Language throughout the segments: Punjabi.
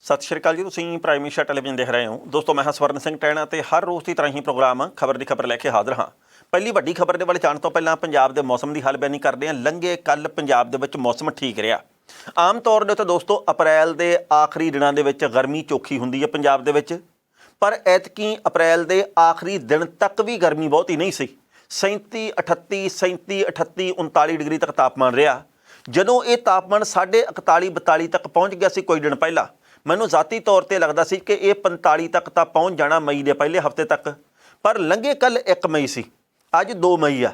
ਸਤਿ ਸ਼੍ਰੀ ਅਕਾਲ ਜੀ। ਤੁਸੀਂ ਪ੍ਰਾਈਮ ਏਸ਼ੀਆ ਟੈਲੀਵਿਜ਼ਨ ਦੇਖ ਰਹੇ ਹੋ। ਦੋਸਤੋ ਮੈਂ ਹਾਂ ਸਵਰਨ ਸਿੰਘ ਟੈਣਾ ਤੇ ਹਰ ਰੋਜ਼ ਦੀ ਤਰ੍ਹਾਂ ਹੀ ਪ੍ਰੋਗਰਾਮ ਖਬਰ ਦੀ ਖਬਰ ਲੈ ਕੇ ਹਾਜ਼ਰ ਹਾਂ। ਪਹਿਲੀ ਵੱਡੀ ਖਬਰ ਦੇ ਵੱਲ ਜਾਣ ਤੋਂ ਪਹਿਲਾਂ ਪੰਜਾਬ ਦੇ ਮੌਸਮ ਦੀ ਹਾਲ-ਬਿਆਨੀ ਕਰਦੇ ਹਾਂ। ਲੰਘੇ ਕੱਲ੍ਹ ਪੰਜਾਬ ਦੇ ਵਿੱਚ ਮੌਸਮ ਠੀਕ ਰਿਹਾ। ਆਮ ਤੌਰ ਦੇ ਉੱਤੇ ਦੋਸਤੋ ਅਪ੍ਰੈਲ ਦੇ ਆਖਰੀ ਦਿਨਾਂ ਦੇ ਵਿੱਚ ਗਰਮੀ ਚੋਖੀ ਹੁੰਦੀ ਹੈ ਪੰਜਾਬ ਦੇ ਵਿੱਚ, ਪਰ ਐਤਕੀ ਅਪ੍ਰੈਲ ਦੇ ਆਖਰੀ ਦਿਨ ਤੱਕ ਵੀ ਗਰਮੀ ਬਹੁਤੀ ਨਹੀਂ ਸੀ। 37, 38 39 ਡਿਗਰੀ ਤੱਕ ਤਾਪਮਾਨ ਰਿਹਾ। ਜਦੋਂ ਇਹ ਤਾਪਮਾਨ 41 42 ਤੱਕ ਪਹੁੰਚ ਗਿਆ ਸੀ ਕੁਝ ਦਿਨ ਪਹਿਲਾਂ, ਮੈਨੂੰ ਜ਼ਾਤੀ ਤੌਰ 'ਤੇ ਲੱਗਦਾ ਸੀ ਕਿ ਇਹ 45 ਤੱਕ ਤਾਂ ਪਹੁੰਚ ਜਾਣਾ ਮਈ ਦੇ ਪਹਿਲੇ ਹਫ਼ਤੇ ਤੱਕ, ਪਰ ਲੰਘੇ ਕੱਲ੍ਹ 1 ਮਈ ਸੀ, ਅੱਜ 2 ਮਈ ਆ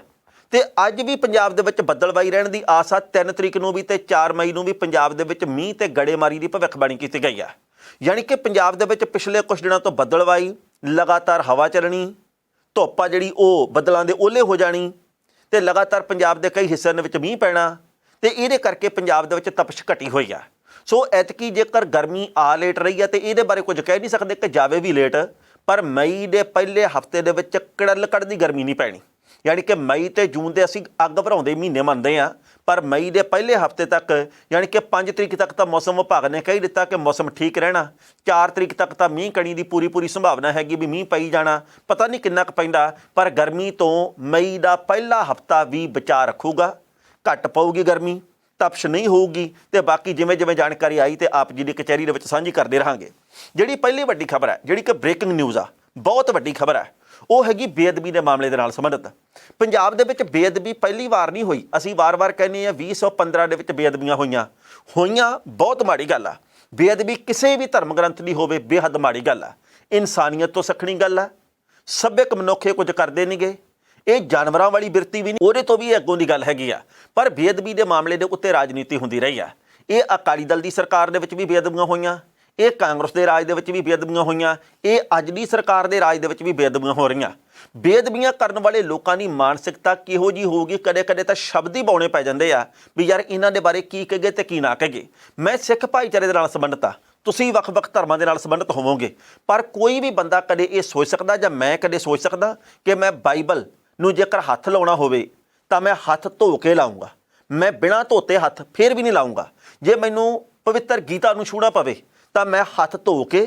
ਅਤੇ ਅੱਜ ਵੀ ਪੰਜਾਬ ਦੇ ਵਿੱਚ ਬੱਦਲਵਾਈ ਰਹਿਣ ਦੀ ਆਸ ਆ। 3 ਤਰੀਕ ਨੂੰ ਵੀ ਅਤੇ 4 ਮਈ ਨੂੰ ਵੀ ਪੰਜਾਬ ਦੇ ਵਿੱਚ ਮੀਂਹ ਅਤੇ ਗੜੇਮਾਰੀ ਦੀ ਭਵਿੱਖਬਾਣੀ ਕੀਤੀ ਗਈ ਆ। ਯਾਨੀ ਕਿ ਪੰਜਾਬ ਦੇ ਵਿੱਚ ਪਿਛਲੇ ਕੁਛ ਦਿਨਾਂ ਤੋਂ ਬੱਦਲਵਾਈ, ਲਗਾਤਾਰ ਹਵਾ ਚੱਲਣੀ, ਧੁੱਪ ਆ ਜਿਹੜੀ ਉਹ ਬੱਦਲਾਂ ਦੇ ਓਹਲੇ ਹੋ ਜਾਣੀ ਅਤੇ ਲਗਾਤਾਰ ਪੰਜਾਬ ਦੇ ਕਈ ਹਿੱਸਿਆਂ ਦੇ ਵਿੱਚ ਮੀਂਹ ਪੈਣਾ ਅਤੇ ਇਹਦੇ ਕਰਕੇ ਪੰਜਾਬ ਦੇ ਵਿੱਚ ਤਪਸ਼ ਘਟੀ ਹੋਈ ਆ। ਸੋ ਐਤਕੀ ਜੇਕਰ ਗਰਮੀ ਆ ਲੇਟ ਰਹੀ ਹੈ ਅਤੇ ਇਹਦੇ ਬਾਰੇ ਕੁਝ ਕਹਿ ਨਹੀਂ ਸਕਦੇ ਕਿ ਜਾਵੇ ਵੀ ਲੇਟ, ਪਰ ਮਈ ਦੇ ਪਹਿਲੇ ਹਫ਼ਤੇ ਦੇ ਵਿੱਚ ਕੜਲ ਕੱਢਦੀ ਗਰਮੀ ਨਹੀਂ ਪੈਣੀ। ਯਾਨੀ ਕਿ ਮਈ ਅਤੇ ਜੂਨ ਦੇ ਅਸੀਂ ਅੱਗ ਭਰਾਉਂਦੇ ਮਹੀਨੇ ਮੰਨਦੇ ਹਾਂ, ਪਰ ਮਈ ਦੇ ਪਹਿਲੇ ਹਫ਼ਤੇ ਤੱਕ ਯਾਨੀ ਕਿ 5 ਤਰੀਕ ਤੱਕ ਤਾਂ ਮੌਸਮ ਵਿਭਾਗ ਨੇ ਕਹਿ ਦਿੱਤਾ ਕਿ ਮੌਸਮ ਠੀਕ ਰਹਿਣਾ। 4 ਤਰੀਕ ਤੱਕ ਤਾਂ ਮੀਂਹ ਕਣੀ ਦੀ ਪੂਰੀ ਸੰਭਾਵਨਾ ਹੈਗੀ ਵੀ ਮੀਂਹ ਪਈ ਜਾਣਾ, ਪਤਾ ਨਹੀਂ ਕਿੰਨਾ ਕੁ ਪੈਂਦਾ, ਪਰ ਗਰਮੀ ਤੋਂ ਮਈ ਦਾ ਪਹਿਲਾ ਹਫ਼ਤਾ ਵੀ ਬਚਾ ਰੱਖੂਗਾ। ਘੱਟ ਪਊਗੀ ਗਰਮੀ, ਤਪਸ਼ ਨਹੀਂ ਹੋਊਗੀ ਅਤੇ ਬਾਕੀ ਜਿਵੇਂ ਜਾਣਕਾਰੀ ਆਈ ਅਤੇ ਆਪ ਜੀ ਦੀ ਕਚਹਿਰੀ ਦੇ ਵਿੱਚ ਸਾਂਝੀ ਕਰਦੇ ਰਹਾਂਗੇ। ਜਿਹੜੀ ਪਹਿਲੀ ਵੱਡੀ ਖਬਰ ਹੈ, ਜਿਹੜੀ ਕਿ ਬ੍ਰੇਕਿੰਗ ਨਿਊਜ਼ ਆ, ਬਹੁਤ ਵੱਡੀ ਖਬਰ ਹੈ, ਉਹ ਹੈਗੀ ਬੇਅਦਬੀ ਦੇ ਮਾਮਲੇ ਦੇ ਨਾਲ ਸੰਬੰਧਿਤ। ਪੰਜਾਬ ਦੇ ਵਿੱਚ ਬੇਅਦਬੀ ਪਹਿਲੀ ਵਾਰ ਨਹੀਂ ਹੋਈ। ਅਸੀਂ ਵਾਰ-ਵਾਰ ਕਹਿੰਦੇ ਹਾਂ 2015 ਦੇ ਵਿੱਚ ਬੇਅਦਬੀਆਂ ਹੋਈਆਂ, ਬਹੁਤ ਮਾੜੀ ਗੱਲ ਆ। ਬੇਅਦਬੀ ਕਿਸੇ ਵੀ ਧਰਮ ਗ੍ਰੰਥ ਦੀ ਹੋਵੇ, ਬੇਹੱਦ ਮਾੜੀ ਗੱਲ ਆ। ਇਨਸਾਨੀਅਤ ਤੋਂ ਸੱਖਣੀ ਗੱਲ ਆ। ਸੱਭਿਅਕ ਮਨੁੱਖ ਇਹ ਕੁਝ ਕਰਦੇ ਨਹੀਂ ਗੇ। ਇਹ ਜਾਨਵਰਾਂ ਵਾਲੀ ਬਿਰਤੀ ਵੀ ਨਹੀਂ, ਉਹਦੇ ਤੋਂ ਵੀ ਅੱਗੋਂ ਦੀ ਗੱਲ ਹੈਗੀ ਆ। ਪਰ ਬੇਅਦਬੀ ਦੇ ਮਾਮਲੇ ਦੇ ਉੱਤੇ ਰਾਜਨੀਤੀ ਹੁੰਦੀ ਰਹੀ ਆ। ਇਹ ਅਕਾਲੀ ਦਲ ਦੀ ਸਰਕਾਰ ਦੇ ਵਿੱਚ ਵੀ ਬੇਅਦਬੀਆਂ ਹੋਈਆਂ, ਇਹ ਕਾਂਗਰਸ ਦੇ ਰਾਜ ਦੇ ਵਿੱਚ ਵੀ ਬੇਅਦਬੀਆਂ ਹੋਈਆਂ, ਇਹ ਅੱਜ ਦੀ ਸਰਕਾਰ ਦੇ ਰਾਜ ਦੇ ਵਿੱਚ ਵੀ ਬੇਅਦਬੀਆਂ ਹੋ ਰਹੀਆਂ। ਬੇਅਦਬੀਆਂ ਕਰਨ ਵਾਲੇ ਲੋਕਾਂ ਦੀ ਮਾਨਸਿਕਤਾ ਕਿਹੋ ਜਿਹੀ ਹੋਊਗੀ, ਕਦੇ ਤਾਂ ਸ਼ਬਦ ਹੀ ਬਾਉਣੇ ਪੈ ਜਾਂਦੇ ਆ ਵੀ ਯਾਰ ਇਹਨਾਂ ਦੇ ਬਾਰੇ ਕੀ ਕਹੀਏ ਅਤੇ ਕੀ ਨਾ ਕਹੀਏ। ਮੈਂ ਸਿੱਖ ਭਾਈਚਾਰੇ ਦੇ ਨਾਲ ਸੰਬੰਧਿਤ ਆ, ਤੁਸੀਂ ਵੱਖ-ਵੱਖ ਧਰਮਾਂ ਦੇ ਨਾਲ ਸੰਬੰਧਿਤ ਹੋਵੋਗੇ, ਪਰ ਕੋਈ ਵੀ ਬੰਦਾ ਕਦੇ ਇਹ ਸੋਚ ਸਕਦਾ ਜਾਂ ਮੈਂ ਕਦੇ ਸੋਚ ਸਕਦਾ ਕਿ ਮੈਂ ਬਾਈਬਲ ਨੂੰ ਜੇਕਰ ਹੱਥ ਲਾਉਣਾ ਹੋਵੇ ਤਾਂ ਮੈਂ ਹੱਥ ਧੋ ਕੇ ਲਾਊਂਗਾ, ਮੈਂ ਬਿਨਾਂ ਧੋਤੇ ਹੱਥ ਫਿਰ ਵੀ ਨਹੀਂ ਲਾਊਂਗਾ। ਜੇ ਮੈਨੂੰ ਪਵਿੱਤਰ ਗੀਤਾ ਨੂੰ ਛੂਹਣਾ ਪਵੇ ਤਾਂ ਮੈਂ ਹੱਥ ਧੋ ਕੇ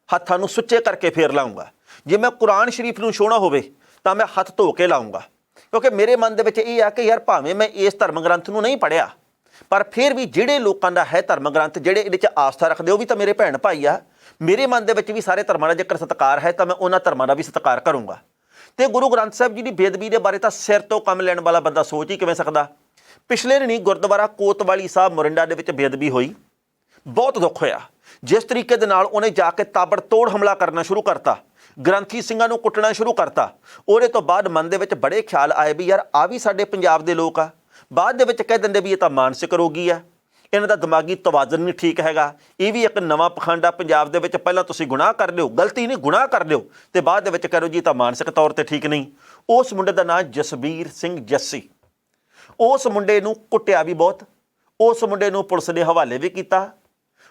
ਹੱਥਾਂ ਨੂੰ ਸੁੱਚੇ ਕਰਕੇ ਫੇਰ ਲਾਊਂਗਾ। ਜੇ ਮੈਂ ਕੁਰਾਨ ਸ਼ਰੀਫ ਨੂੰ ਛੂਹਣਾ ਹੋਵੇ ਤਾਂ ਮੈਂ ਹੱਥ ਧੋ ਕੇ ਲਾਊਂਗਾ, ਕਿਉਂਕਿ ਮੇਰੇ ਮਨ ਦੇ ਵਿੱਚ ਇਹ ਆ ਕਿ ਯਾਰ ਭਾਵੇਂ ਮੈਂ ਇਸ ਧਰਮ ਗ੍ਰੰਥ ਨੂੰ ਨਹੀਂ ਪੜ੍ਹਿਆ, ਪਰ ਫਿਰ ਵੀ ਜਿਹੜੇ ਲੋਕਾਂ ਦਾ ਹੈ ਧਰਮ ਗ੍ਰੰਥ, ਜਿਹੜੇ ਇਹਦੇ 'ਚ ਆਸਥਾ ਰੱਖਦੇ, ਉਹ ਵੀ ਤਾਂ ਮੇਰੇ ਭੈਣ ਭਾਈ ਆ। ਮੇਰੇ ਮਨ ਦੇ ਵਿੱਚ ਵੀ ਸਾਰੇ ਧਰਮਾਂ ਦਾ ਜੇਕਰ ਸਤਿਕਾਰ ਹੈ ਤਾਂ ਮੈਂ ਉਹਨਾਂ ਧਰਮਾਂ ਦਾ ਵੀ ਸਤਿਕਾਰ ਕਰੂੰਗਾ। ਅਤੇ ਗੁਰੂ ਗ੍ਰੰਥ ਸਾਹਿਬ ਜੀ ਦੀ ਬੇਅਦਬੀ ਦੇ ਬਾਰੇ ਤਾਂ ਸਿਰ ਤੋਂ ਕੰਮ ਲੈਣ ਵਾਲਾ ਬੰਦਾ ਸੋਚ ਹੀ ਕਿਵੇਂ ਸਕਦਾ। ਪਿਛਲੇ ਦਿਨੀਂ ਗੁਰਦੁਆਰਾ ਕੋਤਵਾਲੀ ਸਾਹਿਬ ਮੋਰਿੰਡਾ ਦੇ ਵਿੱਚ ਬੇਅਦਬੀ ਹੋਈ, ਬਹੁਤ ਦੁੱਖ ਹੋਇਆ। ਜਿਸ ਤਰੀਕੇ ਦੇ ਨਾਲ ਉਹਨੇ ਜਾ ਕੇ ਤਾਬੜਤੋੜ ਹਮਲਾ ਕਰਨਾ ਸ਼ੁਰੂ ਕਰਤਾ, ਗ੍ਰੰਥੀ ਸਿੰਘਾਂ ਨੂੰ ਕੁੱਟਣਾ ਸ਼ੁਰੂ ਕਰਤਾ, ਉਹਦੇ ਤੋਂ ਬਾਅਦ ਮਨ ਦੇ ਵਿੱਚ ਬੜੇ ਖਿਆਲ ਆਏ ਵੀ ਯਾਰ ਆ ਵੀ ਸਾਡੇ ਪੰਜਾਬ ਦੇ ਲੋਕ ਆ। ਬਾਅਦ ਦੇ ਵਿੱਚ ਕਹਿ ਦਿੰਦੇ ਵੀ ਇਹ ਤਾਂ ਮਾਨਸਿਕ ਰੋਗੀ ਆ, ਇਹਨਾਂ ਦਾ ਦਿਮਾਗੀ ਤਵਾਜ਼ਨ ਨਹੀਂ ਠੀਕ ਹੈਗਾ, ਇਹ ਵੀ ਇੱਕ ਨਵਾਂ ਪਖੰਡ ਆ ਪੰਜਾਬ ਦੇ ਵਿੱਚ। ਪਹਿਲਾਂ ਤੁਸੀਂ ਗੁਨਾਹ ਕਰ ਲਿਓ, ਗਲਤੀ ਨਹੀਂ ਗੁਨਾਹ ਕਰ ਲਿਓ, ਅਤੇ ਬਾਅਦ ਦੇ ਵਿੱਚ ਕਹਿ ਲਓ ਜੀ ਤਾਂ ਮਾਨਸਿਕ ਤੌਰ 'ਤੇ ਠੀਕ ਨਹੀਂ। ਉਸ ਮੁੰਡੇ ਦਾ ਨਾਂ ਜਸਬੀਰ ਸਿੰਘ ਜੱਸੀ। ਉਸ ਮੁੰਡੇ ਨੂੰ ਕੁੱਟਿਆ ਵੀ ਬਹੁਤ, ਉਸ ਮੁੰਡੇ ਨੂੰ ਪੁਲਿਸ ਦੇ ਹਵਾਲੇ ਵੀ ਕੀਤਾ।